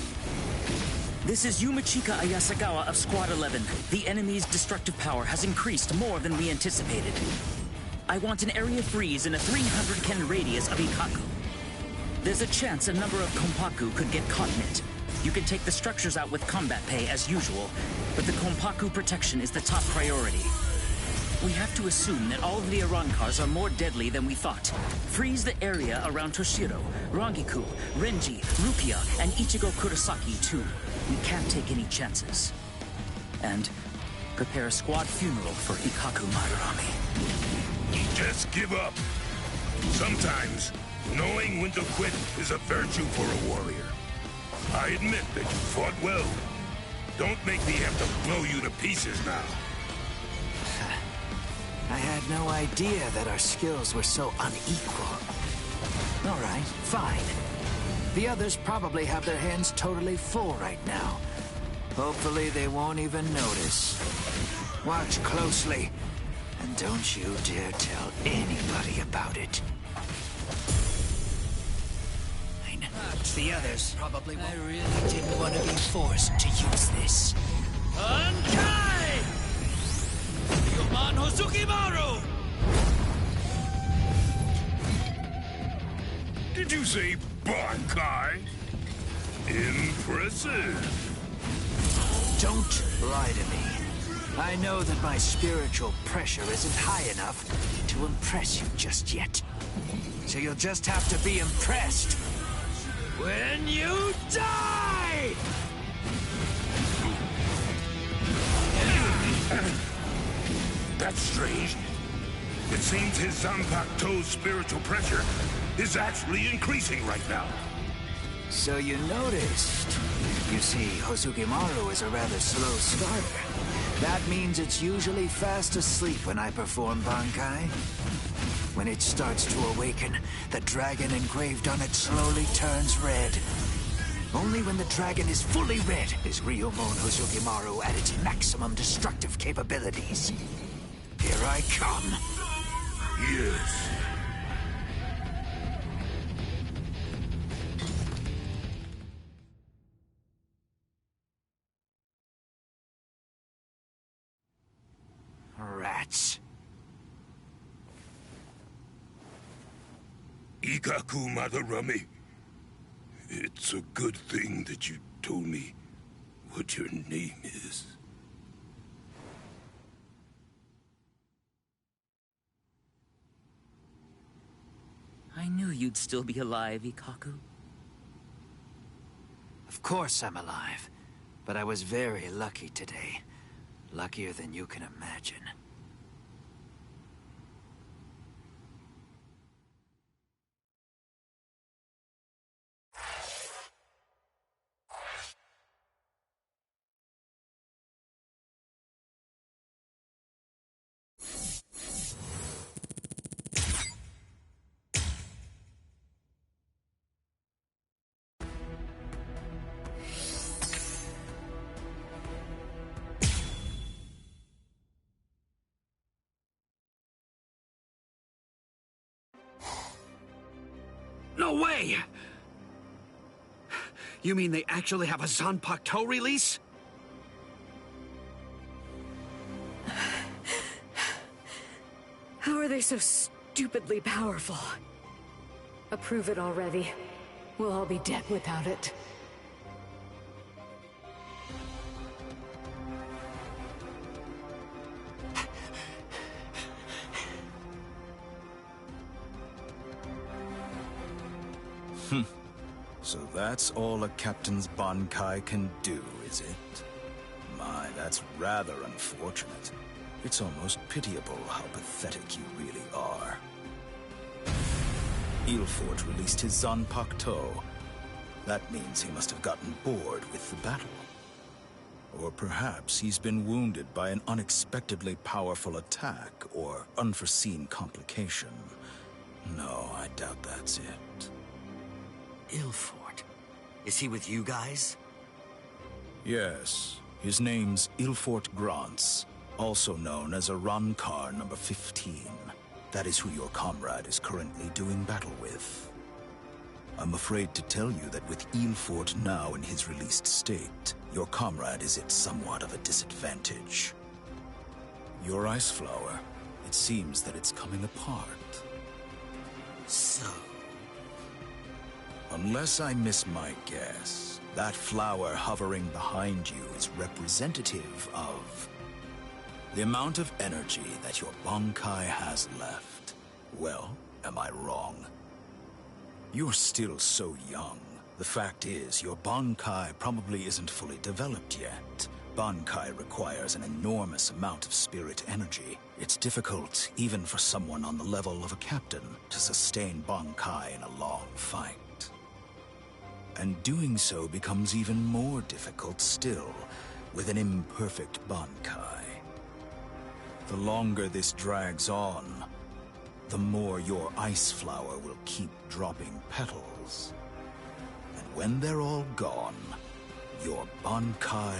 This is Yumachika Ayasagawa of Squad 11. The enemy's destructive power has increased more than we anticipated. I want an area freeze in a 300-ken radius of Ikaku. There's a chance a number of Konpaku could get caught in it. You can take the structures out with combat pay as usual, but the Konpaku protection is the top priority. We have to assume that all of the Arrancars are more deadly than we thought. Freeze the area around Toshiro, Rangiku, Renji, Rukia, and Ichigo Kurosaki too. We can't take any chances. And prepare a squad funeral for Ikaku Madarame. Just give up. Sometimes, knowing when to quit is a virtue for a warrior. I admit that you fought well. Don't make me have to blow you to pieces now. I had no idea that our skills were so unequal. All right, fine. The others probably have their hands totally full right now. Hopefully they won't even notice. Watch closely, and don't you dare tell anybody about it. The others probably won't. I really didn't want to be forced to use this. Bankai! Yoman Hosukimaru! Did you say Bankai? Impressive. Don't lie to me. I know that my spiritual pressure isn't high enough to impress you just yet. So you'll just have to be impressed when you die! That's strange. It seems his Zanpakuto's spiritual pressure is actually increasing right now. So you noticed. You see, Hosukimaru is a rather slow starter. That means it's usually fast asleep when I perform Bankai. When it starts to awaken, the dragon engraved on it slowly turns red. Only when the dragon is fully red is Ryomon Hosukimaru at its maximum destructive capabilities. Here I come. Yes. Rats. Ikaku Madarame. It's a good thing that you told me what your name is. I knew you'd still be alive, Ikaku. Of course I'm alive, but I was very lucky today. Luckier than you can imagine. No way! You mean they actually have a Zanpakuto release? How are they so stupidly powerful? Approve it already. We'll all be dead without it. So that's all a captain's Bankai can do, is it? My, that's rather unfortunate. It's almost pitiable how pathetic you really are. Ilfort released his Zanpakuto. That means he must have gotten bored with the battle. Or perhaps he's been wounded by an unexpectedly powerful attack or unforeseen complication. No, I doubt that's it. Ilfort? Is he with you guys? Yes. His name's Ilfort Grants, also known as Arankar number 15. That is who your comrade is currently doing battle with. I'm afraid to tell you that with Ilfort now in his released state, your comrade is at somewhat of a disadvantage. Your ice flower, it seems that it's coming apart. So? Unless I miss my guess, that flower hovering behind you is representative of the amount of energy that your Bankai has left. Well, am I wrong? You're still so young. The fact is, your Bankai probably isn't fully developed yet. Bankai requires an enormous amount of spirit energy. It's difficult, even for someone on the level of a captain, to sustain Bankai in a long fight. And doing so becomes even more difficult still, with an imperfect Bankai. The longer this drags on, the more your ice flower will keep dropping petals. And when they're all gone, your Bankai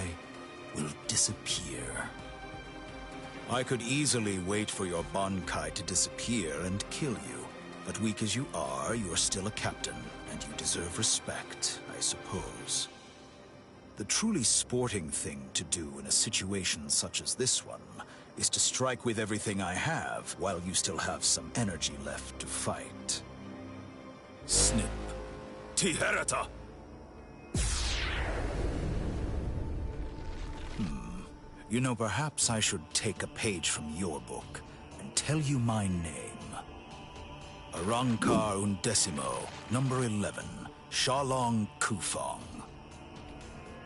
will disappear. I could easily wait for your Bankai to disappear and kill you, but weak as you are, you're still a captain. And you deserve respect, I suppose. The truly sporting thing to do in a situation such as this one is to strike with everything I have while you still have some energy left to fight. Snip. Tiherata! You know, perhaps I should take a page from your book and tell you my name. Arankar Undecimo, number 11, Shalong Kufong.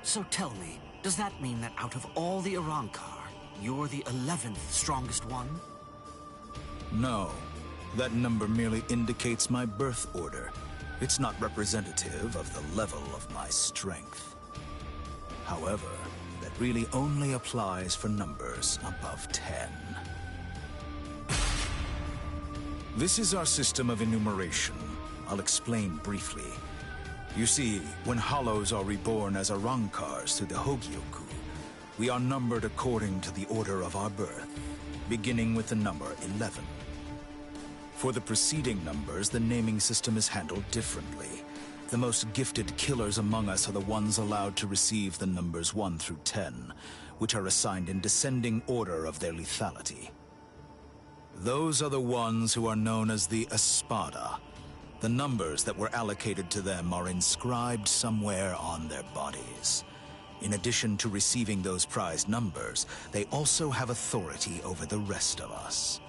So tell me, does that mean that out of all the Arankar, you're the 11th strongest one? No. That number merely indicates my birth order. It's not representative of the level of my strength. However, that really only applies for numbers above 10. This is our system of enumeration. I'll explain briefly. You see, when Hollows are reborn as Arankars through the Hogyoku, we are numbered according to the order of our birth, beginning with the number 11. For the preceding numbers, the naming system is handled differently. The most gifted killers among us are the ones allowed to receive the numbers 1 through 10, which are assigned in descending order of their lethality. Those are the ones who are known as the Espada. The numbers that were allocated to them are inscribed somewhere on their bodies. In addition to receiving those prized numbers, they also have authority over the rest of us.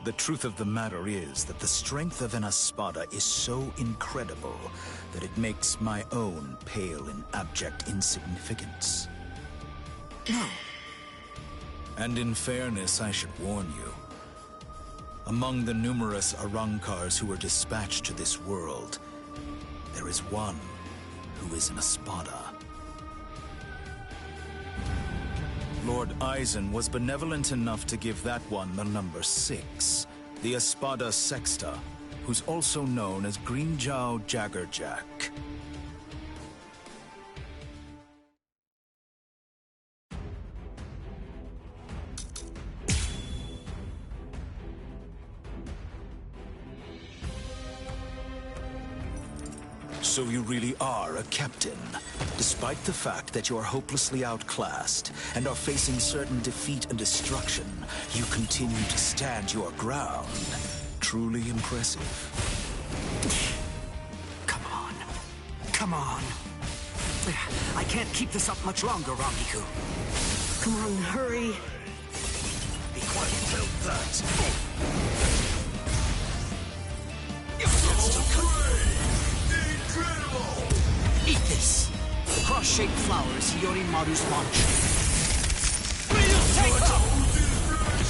The truth of the matter is that the strength of an Espada is so incredible that it makes my own pale in abject insignificance. And in fairness, I should warn you. Among the numerous Arankars who were dispatched to this world, there is one who is an Espada. Lord Eisen was benevolent enough to give that one the number 6, the Espada Sexta, who's also known as Greenjow Jaggerjack. So you really are a captain. Despite the fact that you are hopelessly outclassed and are facing certain defeat and destruction, you continue to stand your ground. Truly impressive. Come on. Come on. I can't keep this up much longer, Rangiku. Come on, hurry. Be quiet till that. Incredible! Eat this. The cross-shaped flower is Hiyorimaru's launch.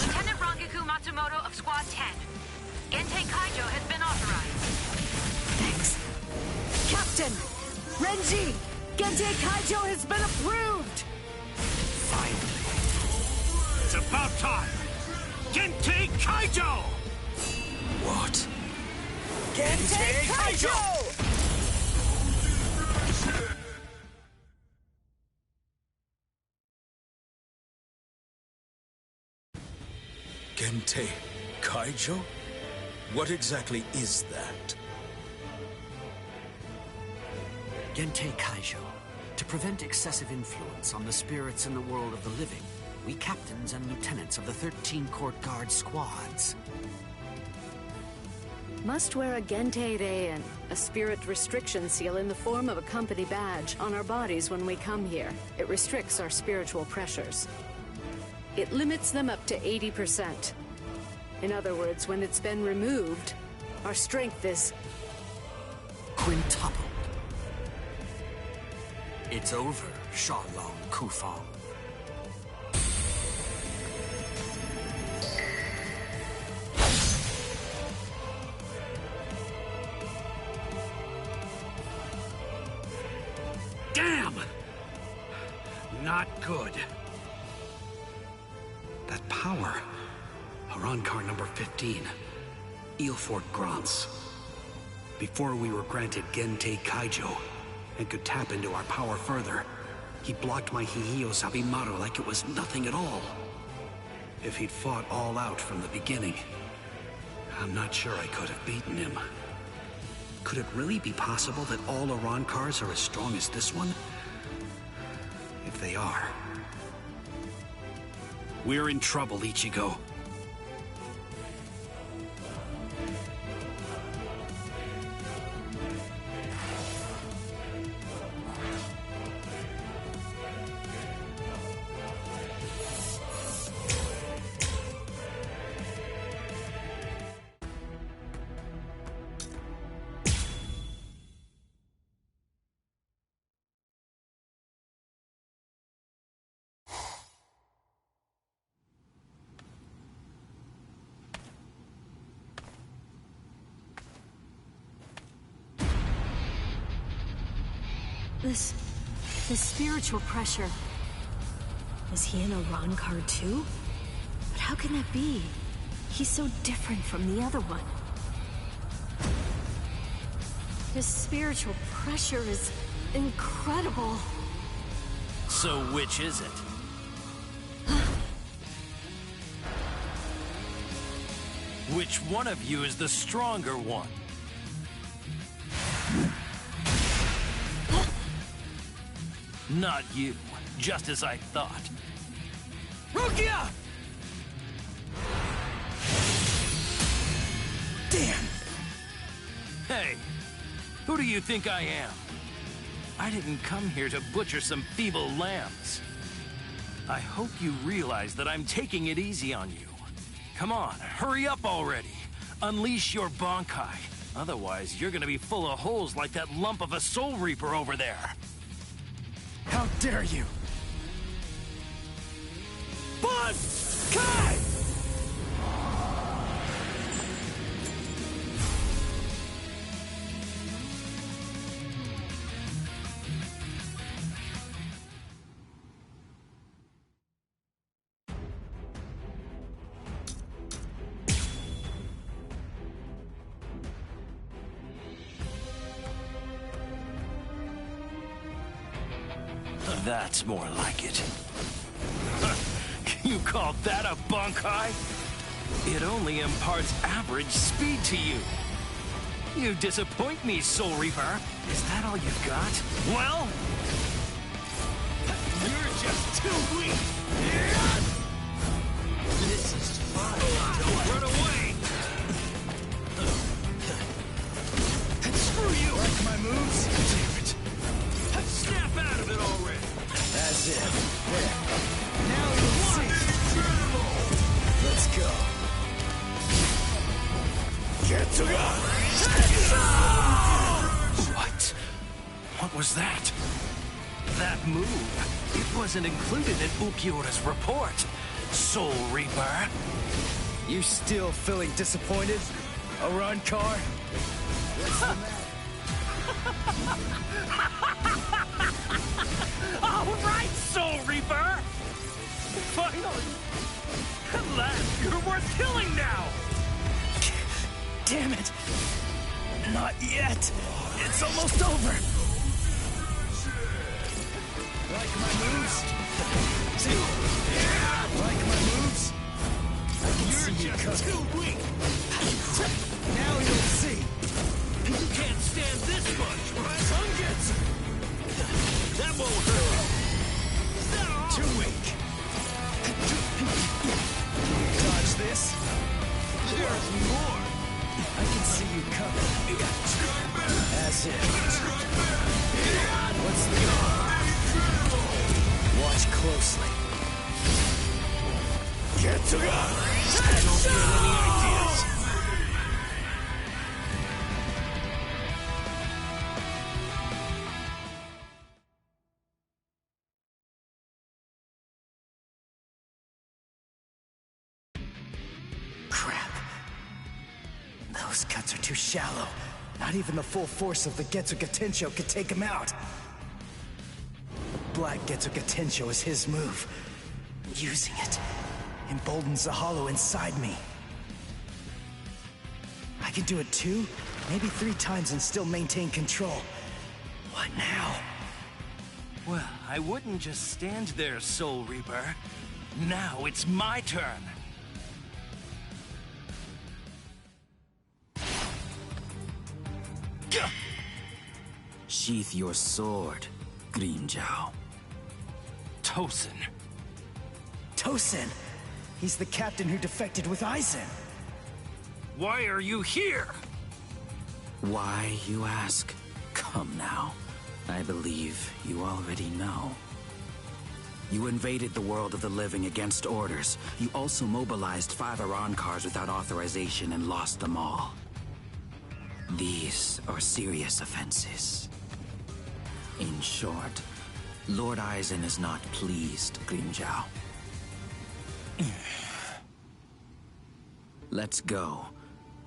Lieutenant Rangiku Matsumoto of Squad 10. Gentei Kaijo has been authorized. Thanks. Captain! Renji! Gentei Kaijo has been approved! Finally. It's about time! Gentei Kaijo! What? Gentei Kaijo! Gentei Kaijo? What exactly is that? Gentei Kaijo. To prevent excessive influence on the spirits in the world of the living, we captains and lieutenants of the 13 court guard squads Must wear a Gentei Reien, a spirit restriction seal in the form of a company badge, on our bodies when we come here. It restricts our spiritual pressures. It limits them up to 80%. In other words, when it's been removed, our strength is quintupled. It's over, Shalong Kufang. Damn! Not good. That power. Arankar number 15. Eelfort Grants. Before we were granted Gentei Kaijo and could tap into our power further, he blocked my Hihiyo Sabimaru like it was nothing at all. If he'd fought all out from the beginning, I'm not sure I could have beaten him. Could it really be possible that all Arankars are as strong as this one? If they are, we're in trouble, Ichigo. This spiritual pressure. Is he an Arankar too? But how can that be? He's so different from the other one. His spiritual pressure is incredible. So which is it? Which one of you is the stronger one? Not you, just as I thought. Rukia! Damn! Hey, who do you think I am? I didn't come here to butcher some feeble lambs. I hope you realize that I'm taking it easy on you. Come on, hurry up already. Unleash your Bankai. Otherwise, you're gonna be full of holes like that lump of a Soul Reaper over there. How dare you! Bankai! That's more like it. You call that a Bankai? It only imparts average speed to you. You disappoint me, Soul Reaper. Is that all you've got? Well, you're just too weak. This is fun. Don't run away. Screw you. Like my moves? Damn it. Snap out of it already. That's it. There. Now you'll see. Let's go. Get to go. What? What was that? That move. It wasn't included in Ulquiorra's report. Soul Reaper. You still feeling disappointed, Arrancar? All right, Soul Reaper! Finally! At last, you're worth killing now! Damn it! Not yet! It's almost over! Like my moves? Like my moves? I can see you coming. Too weak! Now you'll see! You can't stand this much, right? Sungetsu! That won't hurt! Too weak! Dodge this? There's more! I can see you coming. That's it. What's the watch closely. Get to go! I don't get any ideas. Crap. Those cuts are too shallow. Not even the full force of the Getsuga Tensho could take him out. The Black Getsuga Tensho is his move. Using it emboldens the hollow inside me. I can do it 2, maybe 3 times and still maintain control. What now? Well, I wouldn't just stand there, Soul Reaper. Now it's my turn. Sheath your sword, Grimmjow. Tosin. Tosin! He's the captain who defected with Aizen. Why are you here? Why, you ask? Come now. I believe you already know. You invaded the world of the living against orders. You also mobilized 5 Arrancars without authorization and lost them all. These are serious offenses. In short, Lord Aizen is not pleased, Grimmjow. Let's go.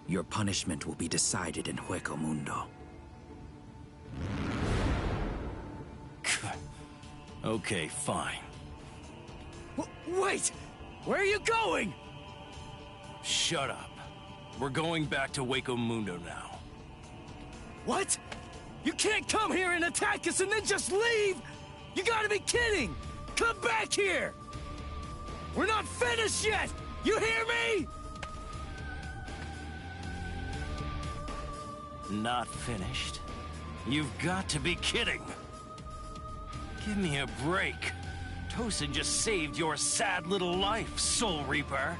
Your punishment will be decided in Hueco Mundo. Okay, fine. Wait! Where are you going? Shut up. We're going back to Hueco Mundo now. What? You can't come here and attack us and then just leave! You gotta be kidding! Come back here! We're not finished yet! You hear me? Not finished? You've got to be kidding! Give me a break. Tosin just saved your sad little life, Soul Reaper.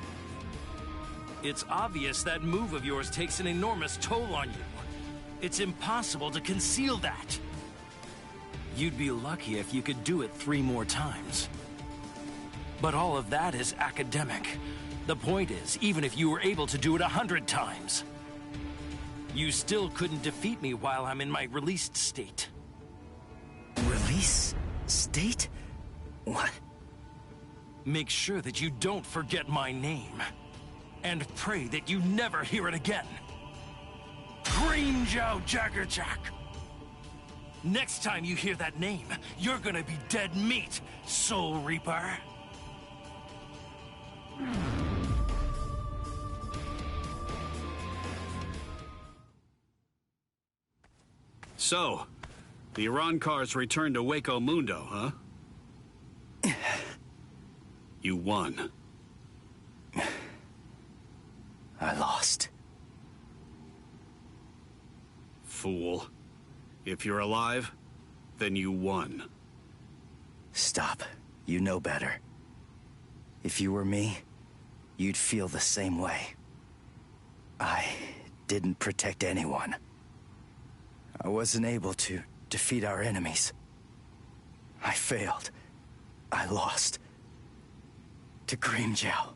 It's obvious that move of yours takes an enormous toll on you. It's impossible to conceal that. You'd be lucky if you could do it 3 more times. But all of that is academic. The point is, even if you were able to do it 100 times, you still couldn't defeat me while I'm in my released state. Release? State? What? Make sure that you don't forget my name. And pray that you never hear it again. Grimmjow Jaggerjack! Next time you hear that name, you're gonna be dead meat, Soul Reaper. So, the Arrancars returned to Hueco Mundo, huh? You won. I lost. fool. If you're alive, then you won. Stop. You know better. If you were me, you'd feel the same way. I didn't protect anyone. I wasn't able to defeat our enemies. I failed. I lost. To Grimmjow.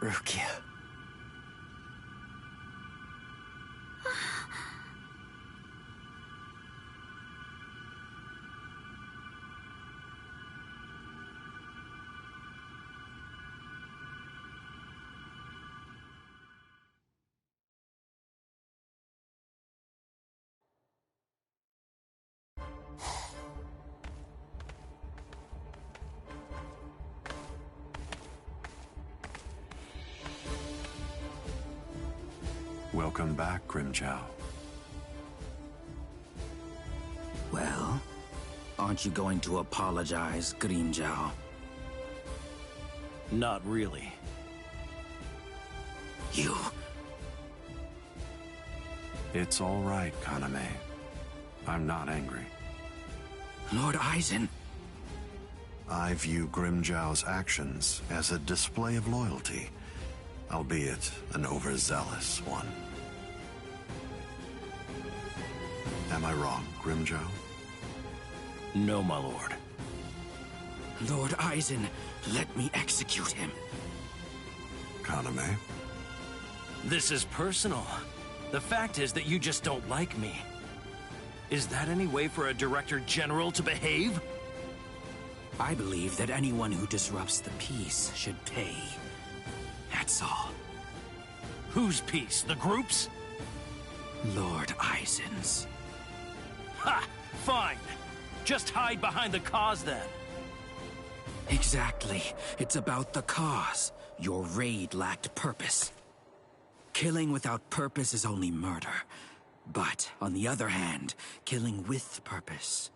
Rukia. Welcome back, Grimmjow. Well, aren't you going to apologize, Grimmjow? Not really. You... It's all right, Kaname. I'm not angry. Lord Aizen... I view Grimmjow's actions as a display of loyalty, albeit an overzealous one. Am I wrong, Grimmjow? No, my lord. Lord Aizen, let me execute him. Kaname? This is personal. The fact is that you just don't like me. Is that any way for a Director General to behave? I believe that anyone who disrupts the peace should pay. That's all. Whose peace? The group's? Lord Aizen's. Ha! Fine. Just hide behind the cause then. Exactly. It's about the cause. Your raid lacked purpose. Killing without purpose is only murder. But, on the other hand, killing with purpose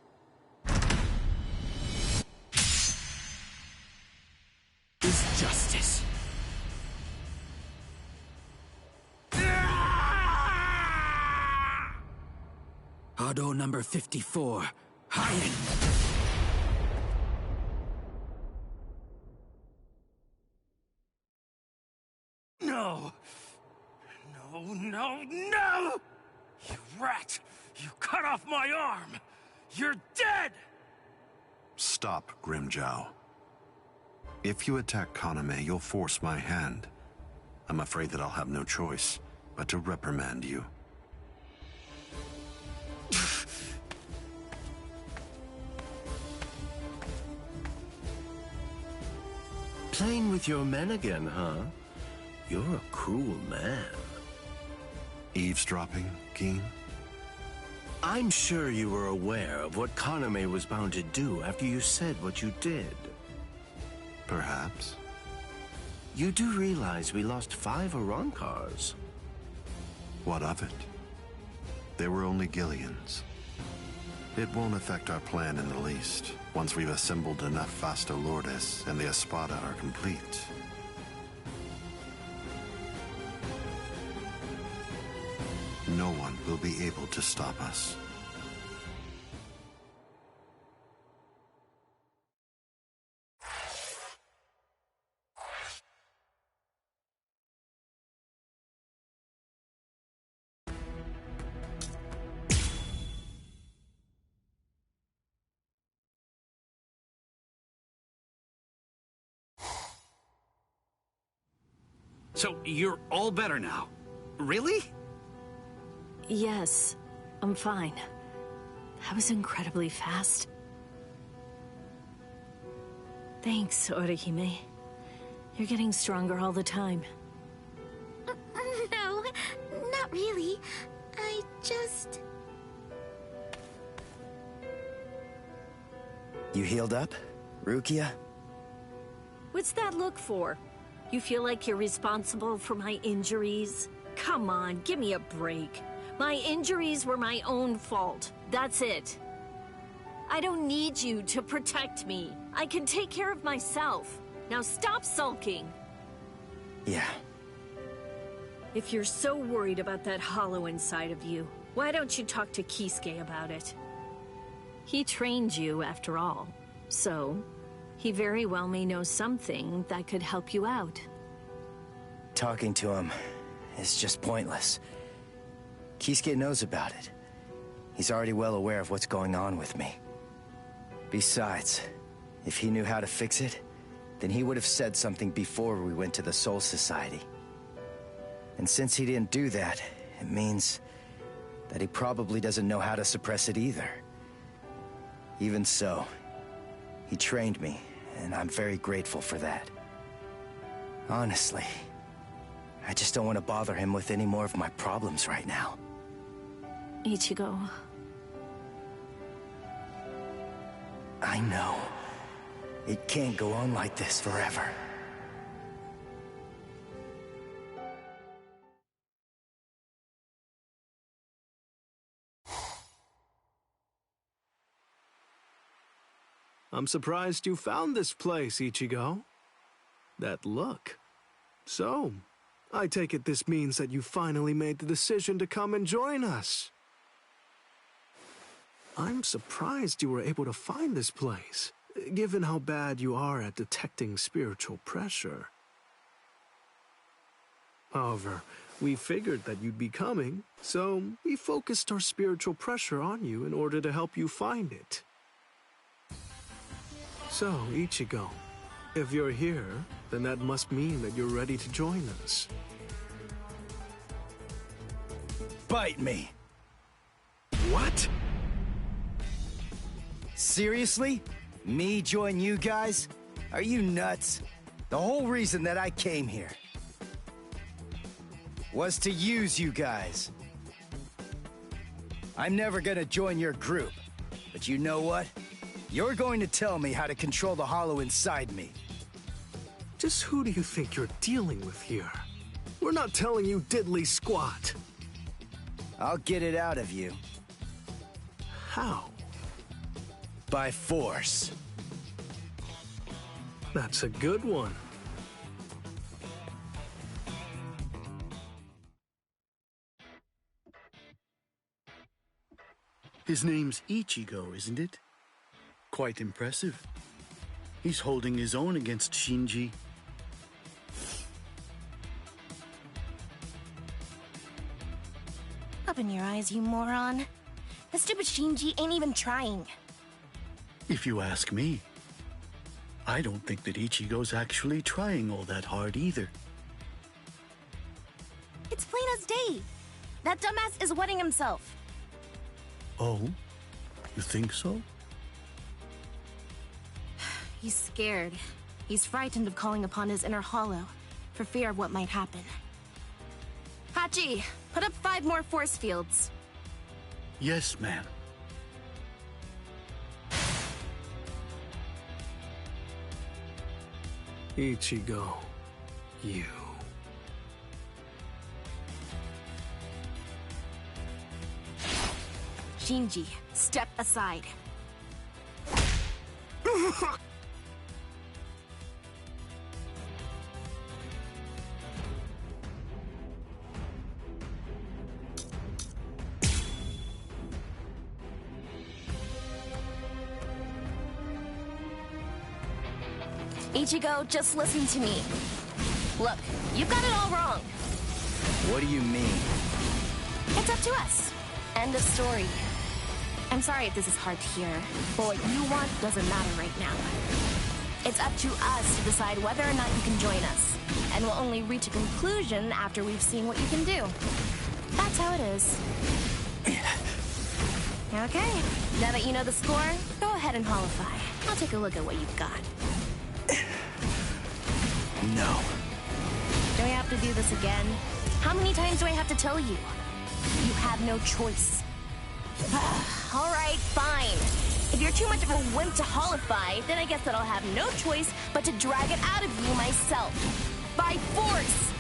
is justice. Hado number 54, Hayen. No! No, no, no! You rat! You cut off my arm! You're dead! Stop, Grimmjow. If you attack Kaname, you'll force my hand. I'm afraid that I'll have no choice but to reprimand you. Playing with your men again, huh? You're a cruel man. Eavesdropping, Keen? I'm sure you were aware of what Kaname was bound to do after you said what you did. Perhaps. You do realize we lost 5 Arancars. What of it? They were only Gillians. It won't affect our plan in the least, once we've assembled enough Vasto Lourdes and the Espada are complete. No one will be able to stop us. So, you're all better now? Really? Yes, I'm fine. That was incredibly fast. Thanks, Orihime. You're getting stronger all the time. No, not really. I just... You healed up, Rukia? What's that look for? You feel like you're responsible for my injuries? Come on, give me a break. My injuries were my own fault. That's it. I don't need you to protect me. I can take care of myself. Now stop sulking. Yeah. If you're so worried about that hollow inside of you, why don't you talk to Kisuke about it? He trained you, after all. So, he very well may know something that could help you out. Talking to him is just pointless. Kisuke knows about it. He's already well aware of what's going on with me. Besides, if he knew how to fix it, then he would have said something before we went to the Soul Society. And since he didn't do that, it means that he probably doesn't know how to suppress it either. Even so, he trained me, and I'm very grateful for that. Honestly, I just don't want to bother him with any more of my problems right now. Ichigo. I know. It can't go on like this forever. I'm surprised you found this place, Ichigo. That look. So, I take it this means that you finally made the decision to come and join us. I'm surprised you were able to find this place, given how bad you are at detecting spiritual pressure. However, we figured that you'd be coming, so we focused our spiritual pressure on you in order to help you find it. So, Ichigo, if you're here, then that must mean that you're ready to join us. Bite me! What? Seriously? Me join you guys? Are you nuts? The whole reason that I came here was to use you guys. I'm never gonna join your group, but you know what? You're going to tell me how to control the hollow inside me. Just who do you think you're dealing with here? We're not telling you diddly squat. I'll get it out of you. How? By force. That's a good one. His name's Ichigo, isn't it? Quite impressive. He's holding his own against Shinji. Open your eyes, you moron. The stupid Shinji ain't even trying. If you ask me, I don't think that Ichigo's actually trying all that hard either. It's plain as day. That dumbass is wetting himself. Oh? You think so? He's scared. He's frightened of calling upon his inner hollow, for fear of what might happen. Hachi, put up 5 more force fields. Yes, ma'am. Ichigo, you. Shinji, step aside. Ichigo, just listen to me. Look, you've got it all wrong. What do you mean? It's up to us. End of story. I'm sorry if this is hard to hear, but what you want doesn't matter right now. It's up to us to decide whether or not you can join us, and we'll only reach a conclusion after we've seen what you can do. That's how it is. Okay, now that you know the score, go ahead and holify. I'll take a look at what you've got. No. Do we have to do this again? How many times do I have to tell you? You have no choice. All right, fine. If you're too much of a wimp to holify, then I guess that I'll have no choice but to drag it out of you myself. By force!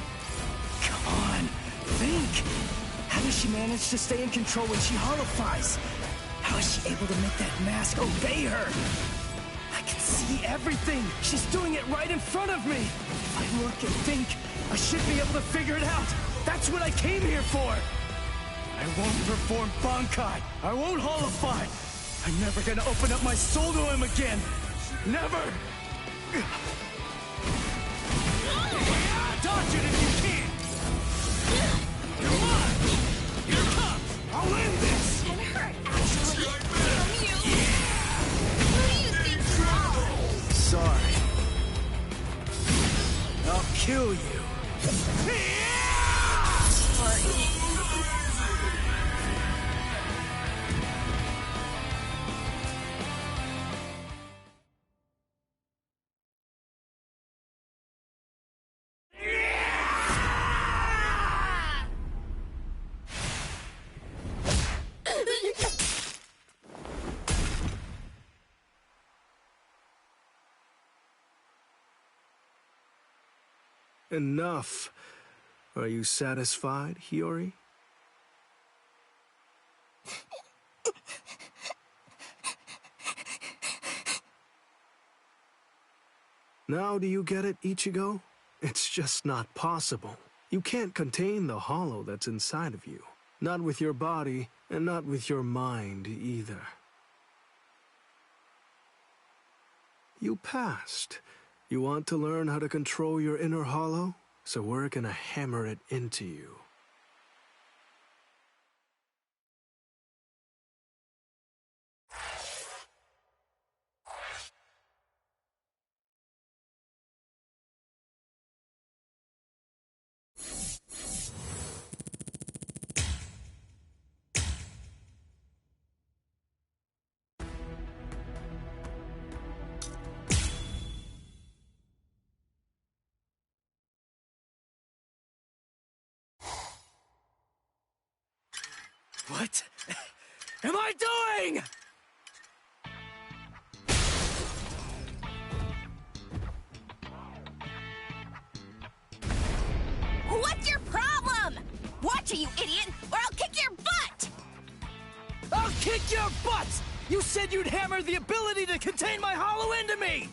Come on, think. How does she manage to stay in control when she holifies? How is she able to make that mask obey her? I can see everything. She's doing it right in front of me. If I look and think, I should be able to figure it out. That's what I came here for. I won't perform Bankai. I won't holify. I'm never gonna open up my soul to him again. Never. Dodge it if you can. Come on. Here it comes. I'll end this. Can hurt, actually. From you. Who do you think you are? Sorry. I'll kill you. Enough. Are you satisfied, Hiyori? Now do you get it, Ichigo? It's just not possible. You can't contain the hollow that's inside of you. Not with your body, and not with your mind either. You passed. You want to learn how to control your inner hollow? So we're gonna hammer it into you. What am I doing? What's your problem? Watch it, you idiot, or I'll kick your butt! I'll kick your butts! You said you'd hammer the ability to contain my hollow into me!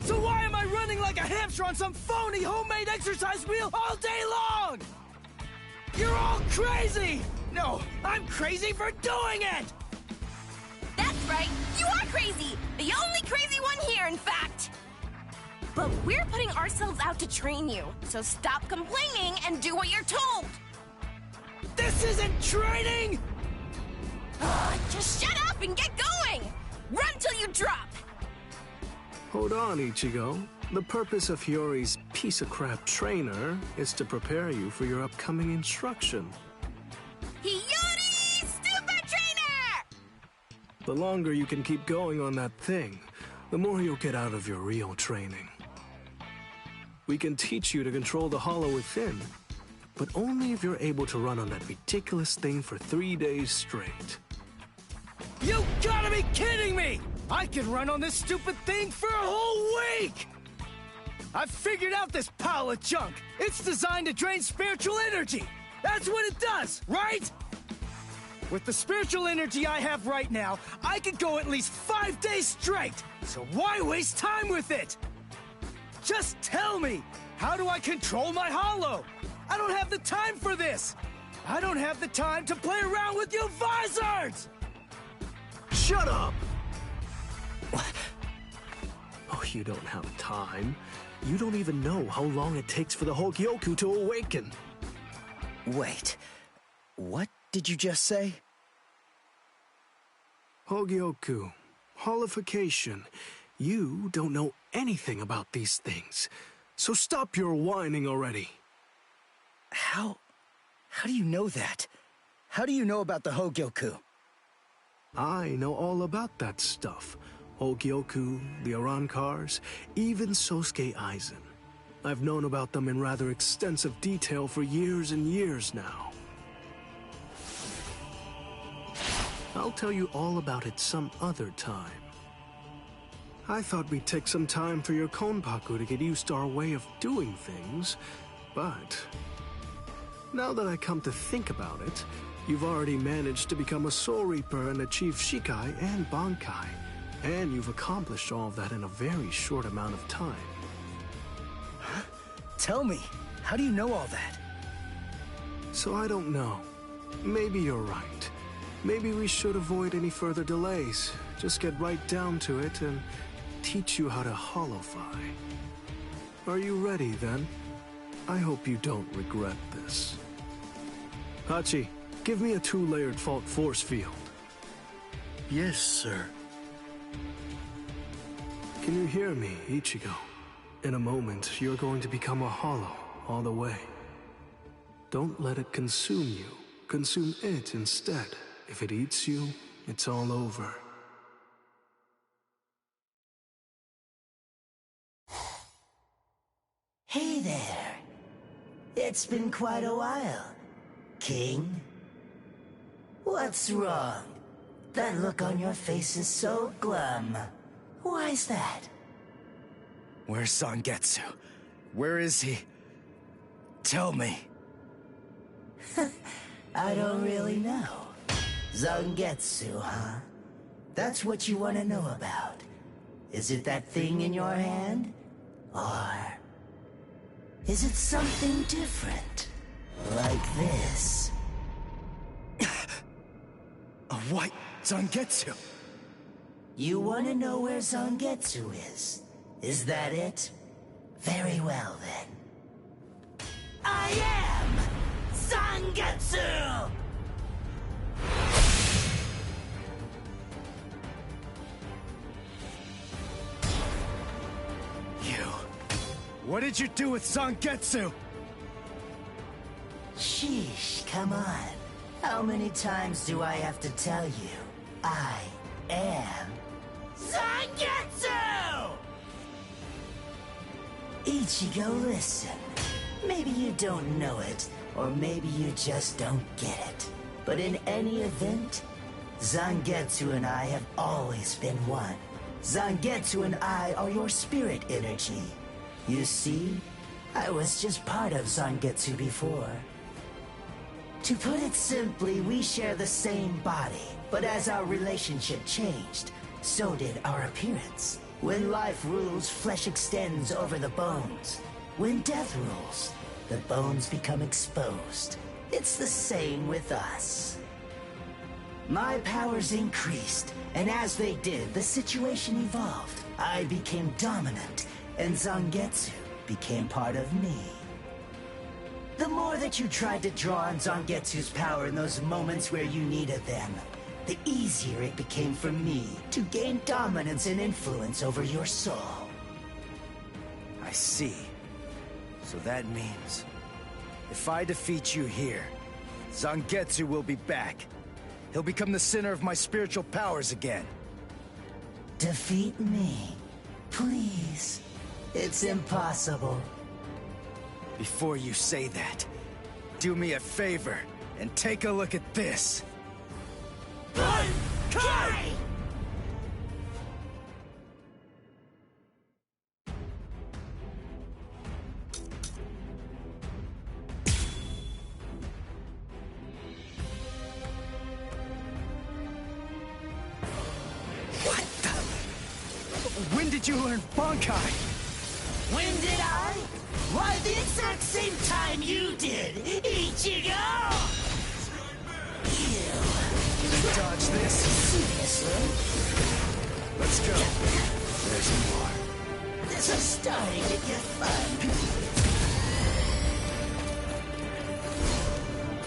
So why am I running like a hamster on some phony homemade exercise wheel all day long? You're all crazy! No, I'm crazy for doing it! That's right, you are crazy! The only crazy one here, in fact! But we're putting ourselves out to train you, so stop complaining and do what you're told! This isn't training! Just shut up and get going! Run till you drop! Hold on, Ichigo. The purpose of Hiyori's piece-of-crap trainer is to prepare you for your upcoming instruction. Hiyori, stupid trainer! The longer you can keep going on that thing, the more you'll get out of your real training. We can teach you to control the hollow within, but only if you're able to run on that ridiculous thing for 3 days straight. You gotta be kidding me! I can run on this stupid thing for a whole week! I've figured out this pile of junk. It's designed to drain spiritual energy. That's what it does, right? With the spiritual energy I have right now, I could go at least 5 days straight. So why waste time with it? Just tell me, how do I control my hollow? I don't have the time for this. I don't have the time to play around with you Visards! Shut up! Oh, you don't have time. You don't even know how long it takes for the Hogyoku to awaken. Wait, what did you just say? Hogyoku, holification. You don't know anything about these things. So stop your whining already. How do you know that? How do you know about the Hogyoku? I know all about that stuff. Hogyoku, the Arankars, even Sosuke Aizen. I've known about them in rather extensive detail for years and years now. I'll tell you all about it some other time. I thought we'd take some time for your Konpaku to get used to our way of doing things, but now that I come to think about it, you've already managed to become a Soul Reaper and achieve Shikai and Bankai, and you've accomplished all of that in a very short amount of time. Huh? Tell me, how do you know all that? So I don't know. Maybe you're right. Maybe we should avoid any further delays. Just get right down to it and teach you how to holofy. Are you ready, then? I hope you don't regret this. Hachi, give me a 2-layered fault force field. Yes, sir. Can you hear me, Ichigo? In a moment, you're going to become a hollow all the way. Don't let it consume you. Consume it instead. If it eats you, it's all over. Hey there. It's been quite a while, King. What's wrong? That look on your face is so glum. Why's that? Where's Zangetsu? Where is he? Tell me. I don't really know. Zangetsu, huh? That's what you want to know about. Is it that thing in your hand? Or is it something different? Like this? A white Zangetsu. You want to know where Zangetsu is? Is that it? Very well, then. I am Zangetsu! What did you do with Zangetsu? Sheesh, come on. How many times do I have to tell you? I am Zangetsu! Ichigo, listen. Maybe you don't know it, or maybe you just don't get it. But in any event, Zangetsu and I have always been one. Zangetsu and I are your spirit energy. You see, I was just part of Zangetsu before. To put it simply, we share the same body, but as our relationship changed, so did our appearance. When life rules, flesh extends over the bones. When death rules, the bones become exposed. It's the same with us. My powers increased, and as they did, the situation evolved. I became dominant, and Zangetsu became part of me. The more that you tried to draw on Zangetsu's power in those moments where you needed them, the easier it became for me to gain dominance and influence over your soul. I see. So that means, if I defeat you here, Zangetsu will be back. He'll become the center of my spiritual powers again. Defeat me, please. It's impossible. Before you say that, do me a favor and take a look at this. Bankai! What the? When did you learn Bankai? When did I? Why, the exact same time you did, Ichigo! Dodge this? Seriously? Let's go. There's more. This is starting to get fun.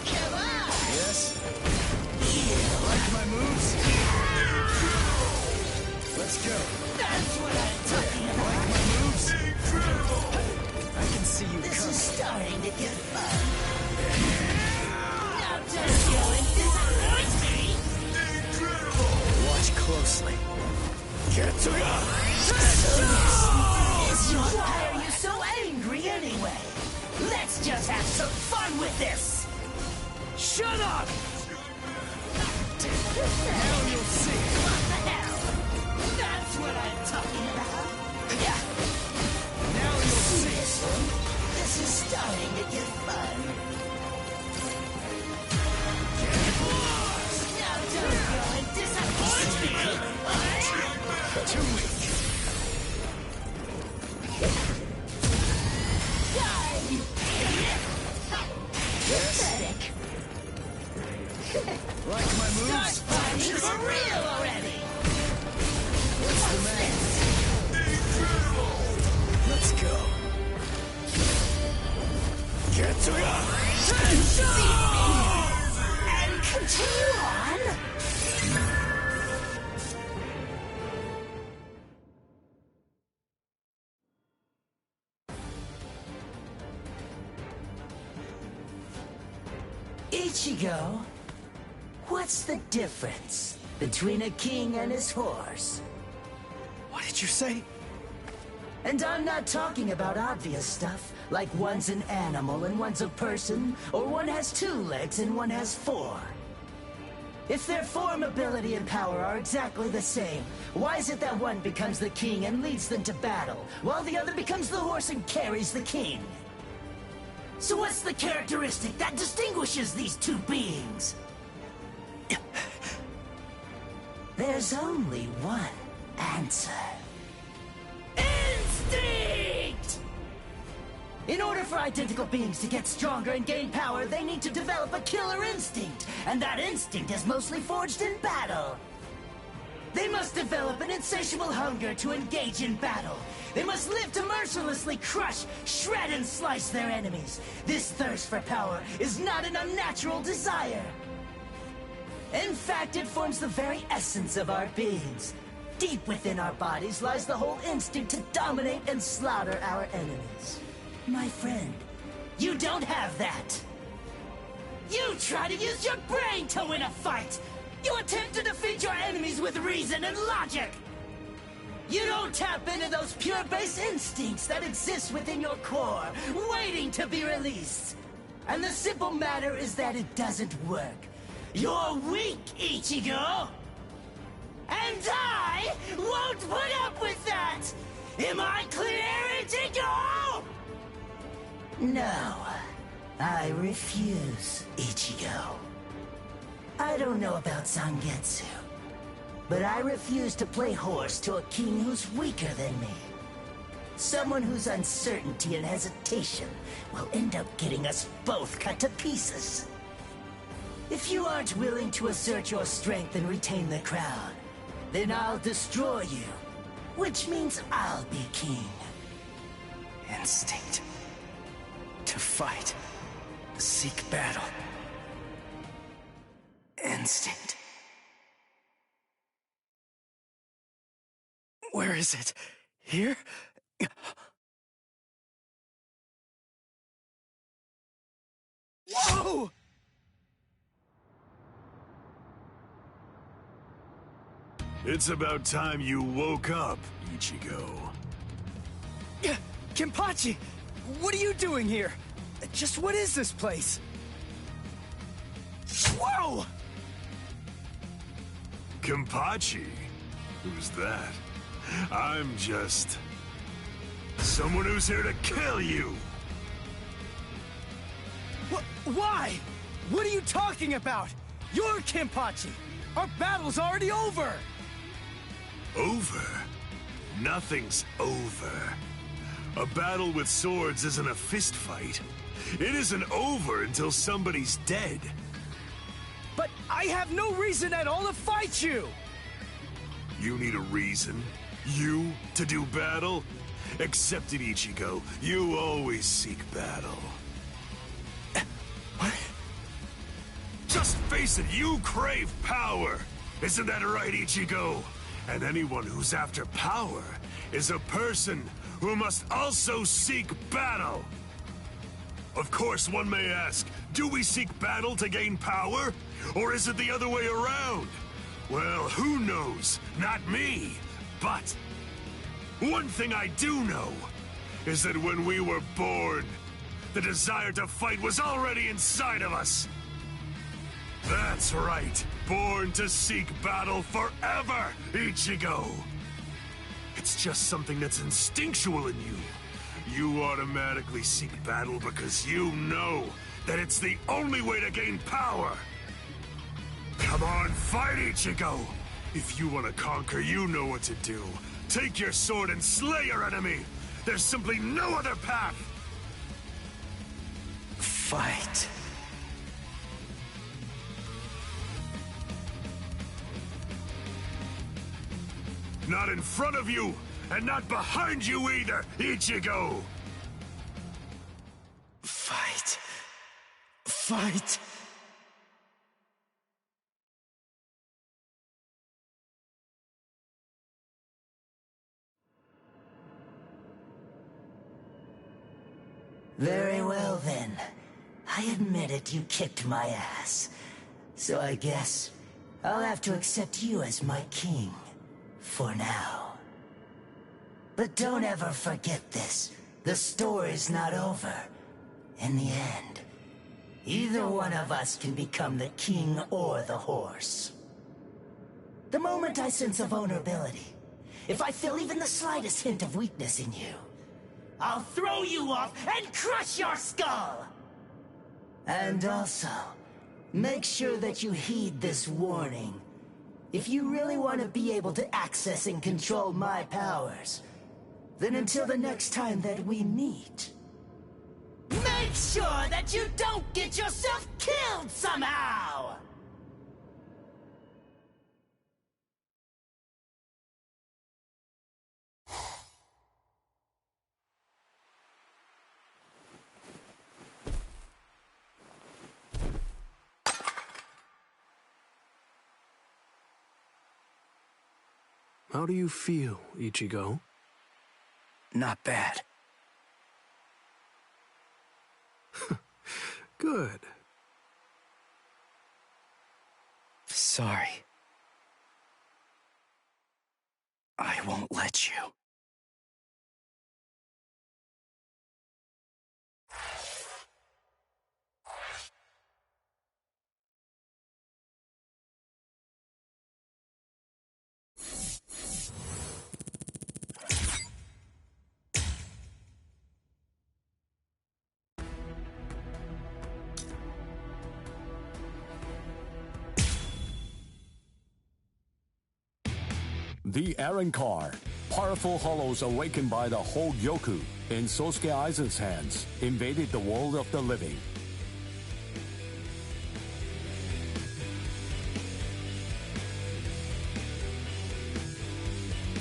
Come on! Yes? Like my moves? Let's go. That's what I'm talking about. Like my moves? Incredible! I can see you This coming. is starting to get fun. Now just go and disappoint me! Incredible! closely. Why are you so angry anyway? Let's just have some fun with this! Shut up! Now you'll see. What the hell? That's what I'm talking about. Yeah. Now you'll see. This is starting to get fun. Now don't go and disappoint me! Too weak. Pathetic. Like my moves? Start fighting for real already! What's the matter? Let's go. Get to And continue on! Ichigo, what's the difference between a king and his horse? What did you say? And I'm not talking about obvious stuff, like one's an animal and one's a person, or one has 2 legs and one has 4. If their form, ability, and power are exactly the same, why is it that one becomes the king and leads them to battle, while the other becomes the horse and carries the king? So what's the characteristic that distinguishes these 2 beings? There's only one answer. Instinct! In order for identical beings to get stronger and gain power, they need to develop a killer instinct, and that instinct is mostly forged in battle. They must develop an insatiable hunger to engage in battle. They must live to mercilessly crush, shred, and slice their enemies. This thirst for power is not an unnatural desire. In fact, it forms the very essence of our beings. Deep within our bodies lies the whole instinct to dominate and slaughter our enemies. My friend, you don't have that. You try to use your brain to win a fight. You attempt to defeat your enemies with reason and logic. You don't tap into those pure base instincts that exist within your core, waiting to be released. And the simple matter is that it doesn't work. You're weak, Ichigo! And I won't put up with that! Am I clear, Ichigo? No, I refuse, Ichigo. I don't know about Zangetsu, but I refuse to play horse to a king who's weaker than me. Someone whose uncertainty and hesitation will end up getting us both cut to pieces. If you aren't willing to assert your strength and retain the crown, then I'll destroy you, which means I'll be king. Instinct. To fight. Seek battle. Instinct. Where is it? Here? Whoa! It's about time you woke up, Ichigo. Kenpachi! What are you doing here? Just what is this place? Whoa! Kenpachi? Who's that? I'm just... someone who's here to kill you! Why? What are you talking about? You're Kenpachi! Our battle's already over! Over? Nothing's over. A battle with swords isn't a fist fight. It isn't over until somebody's dead. But I have no reason at all to fight you! You need a reason? You to do battle? Accept it, Ichigo. You always seek battle. What? Just face it, you crave power! Isn't that right, Ichigo? And anyone who's after power is a person who must also seek battle. Of course, one may ask, do we seek battle to gain power? Or is it the other way around? Well, who knows? Not me. But one thing I do know is that when we were born, the desire to fight was already inside of us. That's right. Born to seek battle forever, Ichigo. It's just something that's instinctual in you. You automatically seek battle because you know that it's the only way to gain power. Come on, fight, Ichigo! If you want to conquer, you know what to do. Take your sword and slay your enemy! There's simply no other path! Fight. Not in front of you, and not behind you either, Ichigo! Fight. Fight. Very well then. I admit it, you kicked my ass. So I guess I'll have to accept you as my king. For now. But don't ever forget this. The story's not over. In the end, either one of us can become the king or the horse. The moment I sense a vulnerability, if I feel even the slightest hint of weakness in you, I'll throw you off and crush your skull! And also, make sure that you heed this warning. If you really want to be able to access and control my powers, then until the next time that we meet, make sure that you don't get yourself killed somehow! How do you feel, Ichigo? Not bad. Good. Sorry. I won't let you. The Aaron Car. Powerful hollows awakened by the Hogyoku in Sosuke Aizen's hands invaded the world of the living.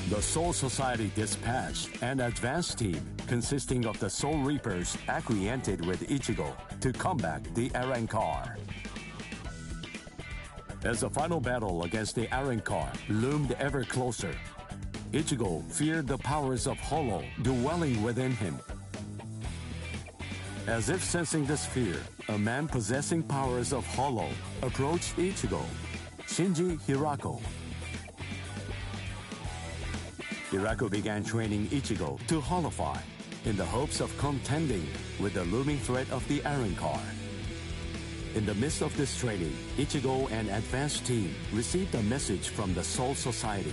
The Soul Society dispatched an advance team consisting of the Soul Reapers acquainted with Ichigo to combat the Aaron Car. As the final battle against the Aaron Car loomed ever closer, Ichigo feared the powers of Hollow dwelling within him. As if sensing this fear, a man possessing powers of Hollow approached Ichigo, Shinji Hirako. Hirako began training Ichigo to Hollowfy in the hopes of contending with the looming threat of the Aaron Car. In the midst of this training, Ichigo and advanced team received a message from the Soul Society.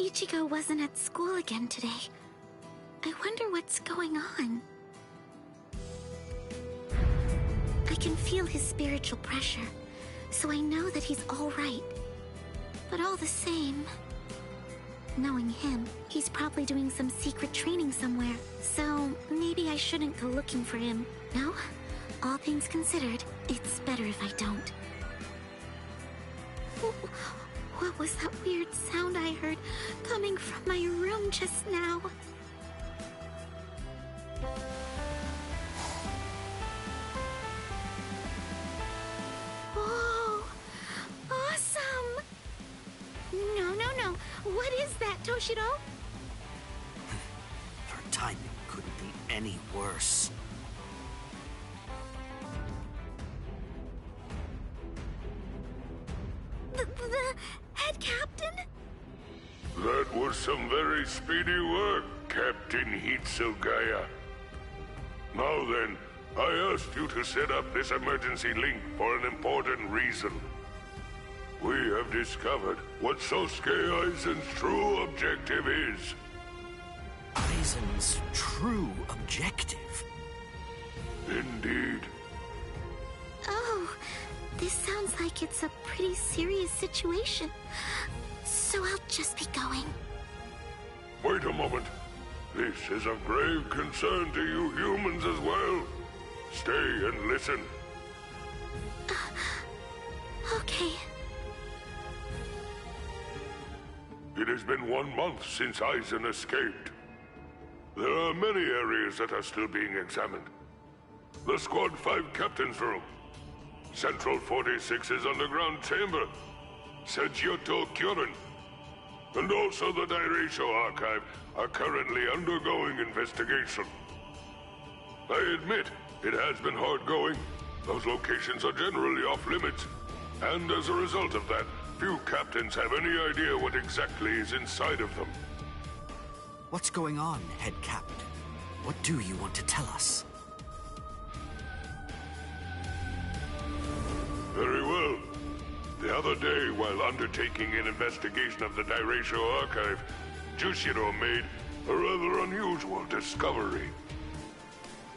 Ichigo wasn't at school again today. I wonder what's going on. I can feel his spiritual pressure, so I know that he's all right. But all the same, knowing him, he's probably doing some secret training somewhere. So maybe I shouldn't go looking for him. No? All things considered, it's better if I don't. What was that weird sound I heard coming from my room just now? Jushiro? Her timing couldn't be any worse. The head captain? That was some very speedy work, Captain Hitsugaya. Now then, I asked you to set up this emergency link for an important reason. We have discovered what Sosuke Aizen's true objective is. Aizen's true objective? Indeed. Oh, this sounds like it's a pretty serious situation. So I'll just be going. Wait a moment. This is of grave concern to you humans as well. Stay and listen. Okay. It has been 1 month since Aizen escaped. There are many areas that are still being examined. The Squad 5 Captain's Room, Central 46's underground chamber, Sejioto Kyoren, and also the Dairaisho Archive are currently undergoing investigation. I admit, it has been hard going. Those locations are generally off limits. And as a result of that, few captains have any idea what exactly is inside of them. What's going on, Head Captain? What do you want to tell us? Very well. The other day, while undertaking an investigation of the Dairaisho Archive, Jushiro made a rather unusual discovery.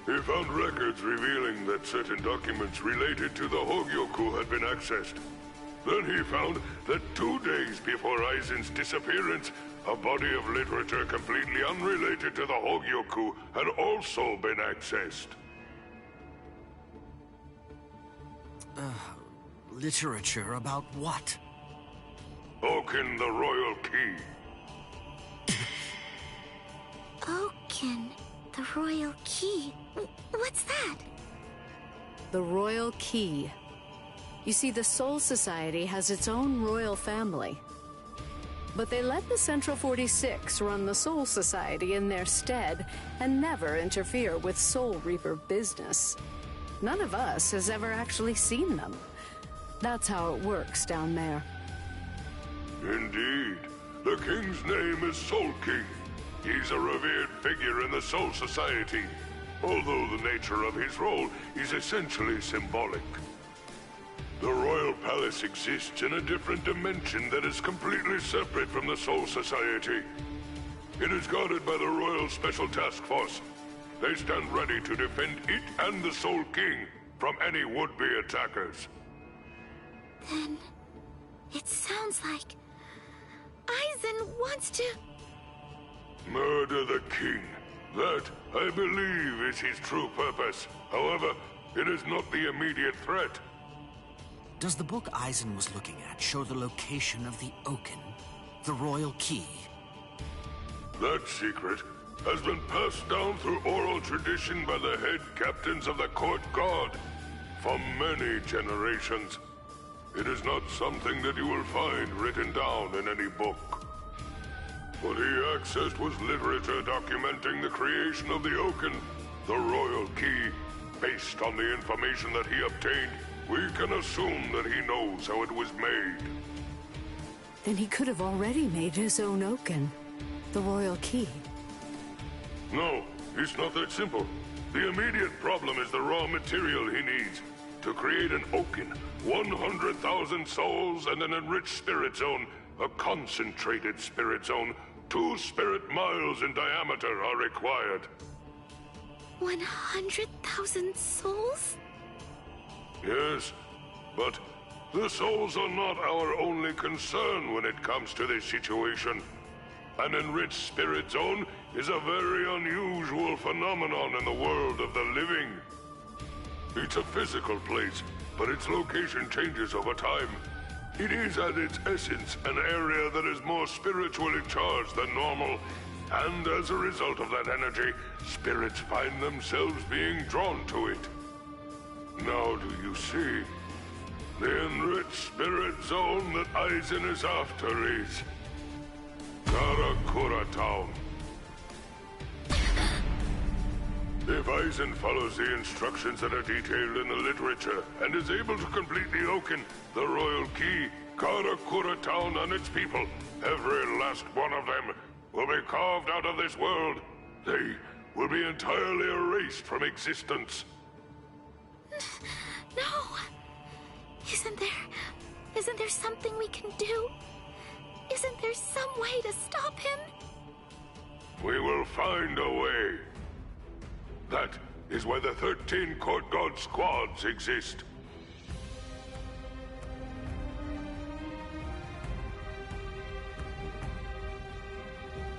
He found records revealing that certain documents related to the Hogyoku had been accessed. Then he found that 2 days before Aizen's disappearance, a body of literature completely unrelated to the Hogyoku had also been accessed. Literature about what? Oaken the Royal Key. Oaken, the Royal Key. What's that? The Royal Key. You see, the Soul Society has its own royal family. But they let the Central 46 run the Soul Society in their stead and never interfere with Soul Reaper business. None of us has ever actually seen them. That's how it works down there. Indeed. The king's name is Soul King. He's a revered figure in the Soul Society, although the nature of his role is essentially symbolic. The Royal Palace exists in a different dimension that is completely separate from the Soul Society. It is guarded by the Royal Special Task Force. They stand ready to defend it and the Soul King from any would-be attackers. Then, it sounds like Aizen wants to... Murder the king. That, I believe, is his true purpose. However, it is not the immediate threat. Does the book Aizen was looking at show the location of the Oaken, the Royal Key? That secret has been passed down through oral tradition by the head captains of the Court Guard for many generations. It is not something that you will find written down in any book. What he accessed was literature documenting the creation of the Oaken, the Royal Key. Based on the information that he obtained, we can assume that he knows how it was made. Then he could have already made his own Oaken, the Royal Key. No, it's not that simple. The immediate problem is the raw material he needs. To create an Oaken, 100,000 souls and an enriched spirit zone, a concentrated spirit zone, 2 spirit miles in diameter are required. 100,000 souls? Yes, but the souls are not our only concern when it comes to this situation. An enriched spirit zone is a very unusual phenomenon in the world of the living. It's a physical place, but its location changes over time. It is at its essence an area that is more spiritually charged than normal, and as a result of that energy, spirits find themselves being drawn to it. Now do you see? The enriched spirit zone that Aizen is after is Karakura Town. If Aizen follows the instructions that are detailed in the literature and is able to complete the Oaken, the Royal Key, Karakura Town and its people, every last one of them, will be carved out of this world. They will be entirely erased from existence. No! Isn't there something we can do? Isn't there some way to stop him? We will find a way. That is why the 13 Court Guard squads exist.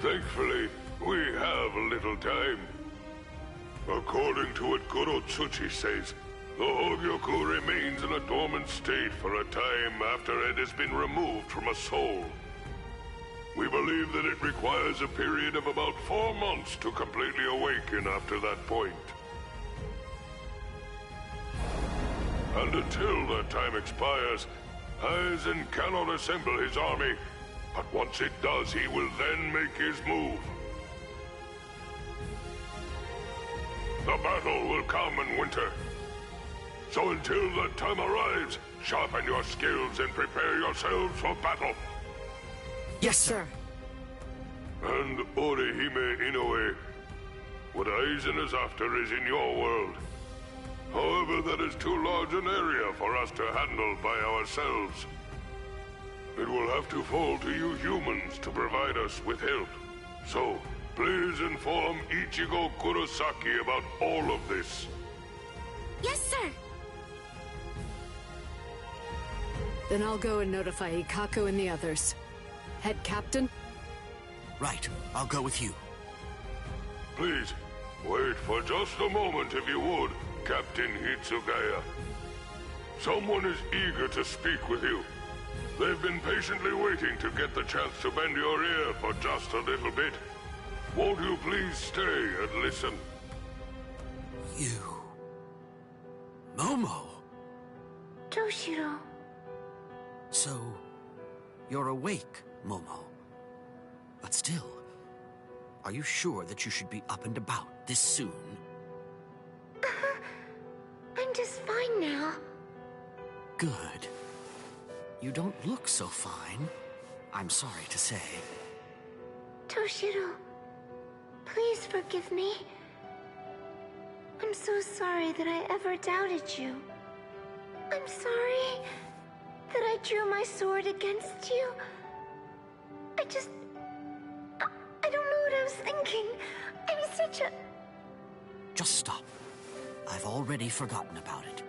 Thankfully, we have a little time. According to what Gorotsuchi says, the Hogyoku remains in a dormant state for a time after it has been removed from a soul. We believe that it requires a period of about 4 months to completely awaken after that point. And until that time expires, Aizen cannot assemble his army, but once it does, he will then make his move. The battle will come in winter. So until that time arrives, sharpen your skills and prepare yourselves for battle. Yes, sir. And Orihime Inoue, what Aizen is after is in your world. However, that is too large an area for us to handle by ourselves. It will have to fall to you humans to provide us with help. So, please inform Ichigo Kurosaki about all of this. Yes, sir! Then I'll go and notify Ikaku and the others. Head Captain? Right, I'll go with you. Please, wait for just a moment if you would, Captain Hitsugaya. Someone is eager to speak with you. They've been patiently waiting to get the chance to bend your ear for just a little bit. Won't you please stay and listen? You... Momo! Toshiro. So, you're awake, Momo. But still, are you sure that you should be up and about this soon? I'm just fine now. Good. You don't look so fine, I'm sorry to say. Toshiro, please forgive me. I'm so sorry that I ever doubted you. I'm sorry that I drew my sword against you. I don't know what I was thinking. I was such a... Just stop. I've already forgotten about it.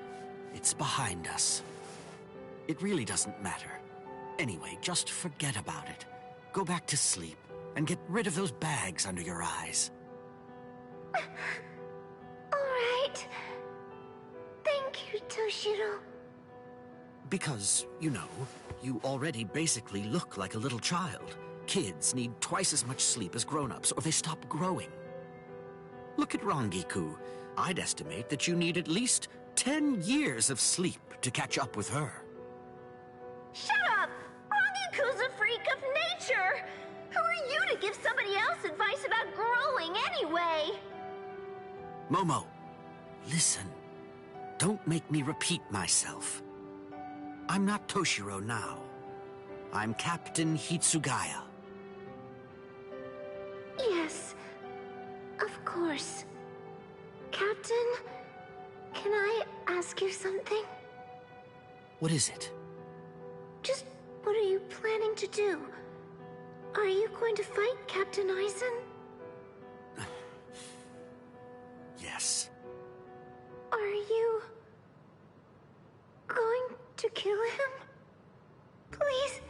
It's behind us. It really doesn't matter. Anyway, just forget about it. Go back to sleep and get rid of those bags under your eyes. All right. Thank you, Toshiro. Because, you know, you already basically look like a little child. Kids need twice as much sleep as grown-ups, or they stop growing. Look at Rangiku. I'd estimate that you need at least 10 years of sleep to catch up with her. Shut up! Rangiku's a freak of nature! Who are you to give somebody else advice about growing anyway? Momo, listen. Don't make me repeat myself. I'm not Toshiro now. I'm Captain Hitsugaya. Yes, of course. Captain, can I ask you something? What is it? Just what are you planning to do? Are you going to fight Captain Aizen? Yes. Are you going to kill him? Please,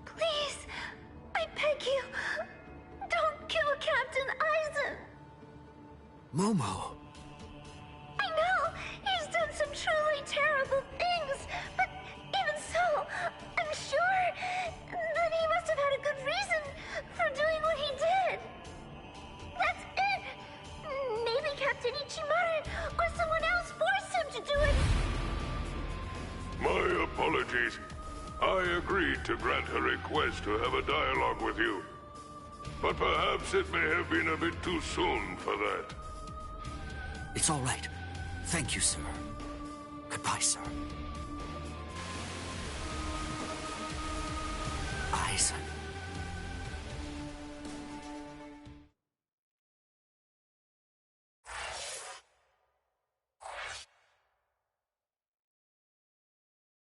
please, I beg you, don't kill Captain Aizen! Momo! I know, he's done some truly terrible things, but even so, I'm sure that he must have had a good reason for doing what he did. That's it! Maybe Captain Ichimara or someone else forced him to do it! My apologies. I agreed to grant her request to have a dialogue with you. but perhaps it may have been a bit too soon for that. It's all right. Thank you, sir. Goodbye, sir. Aizen.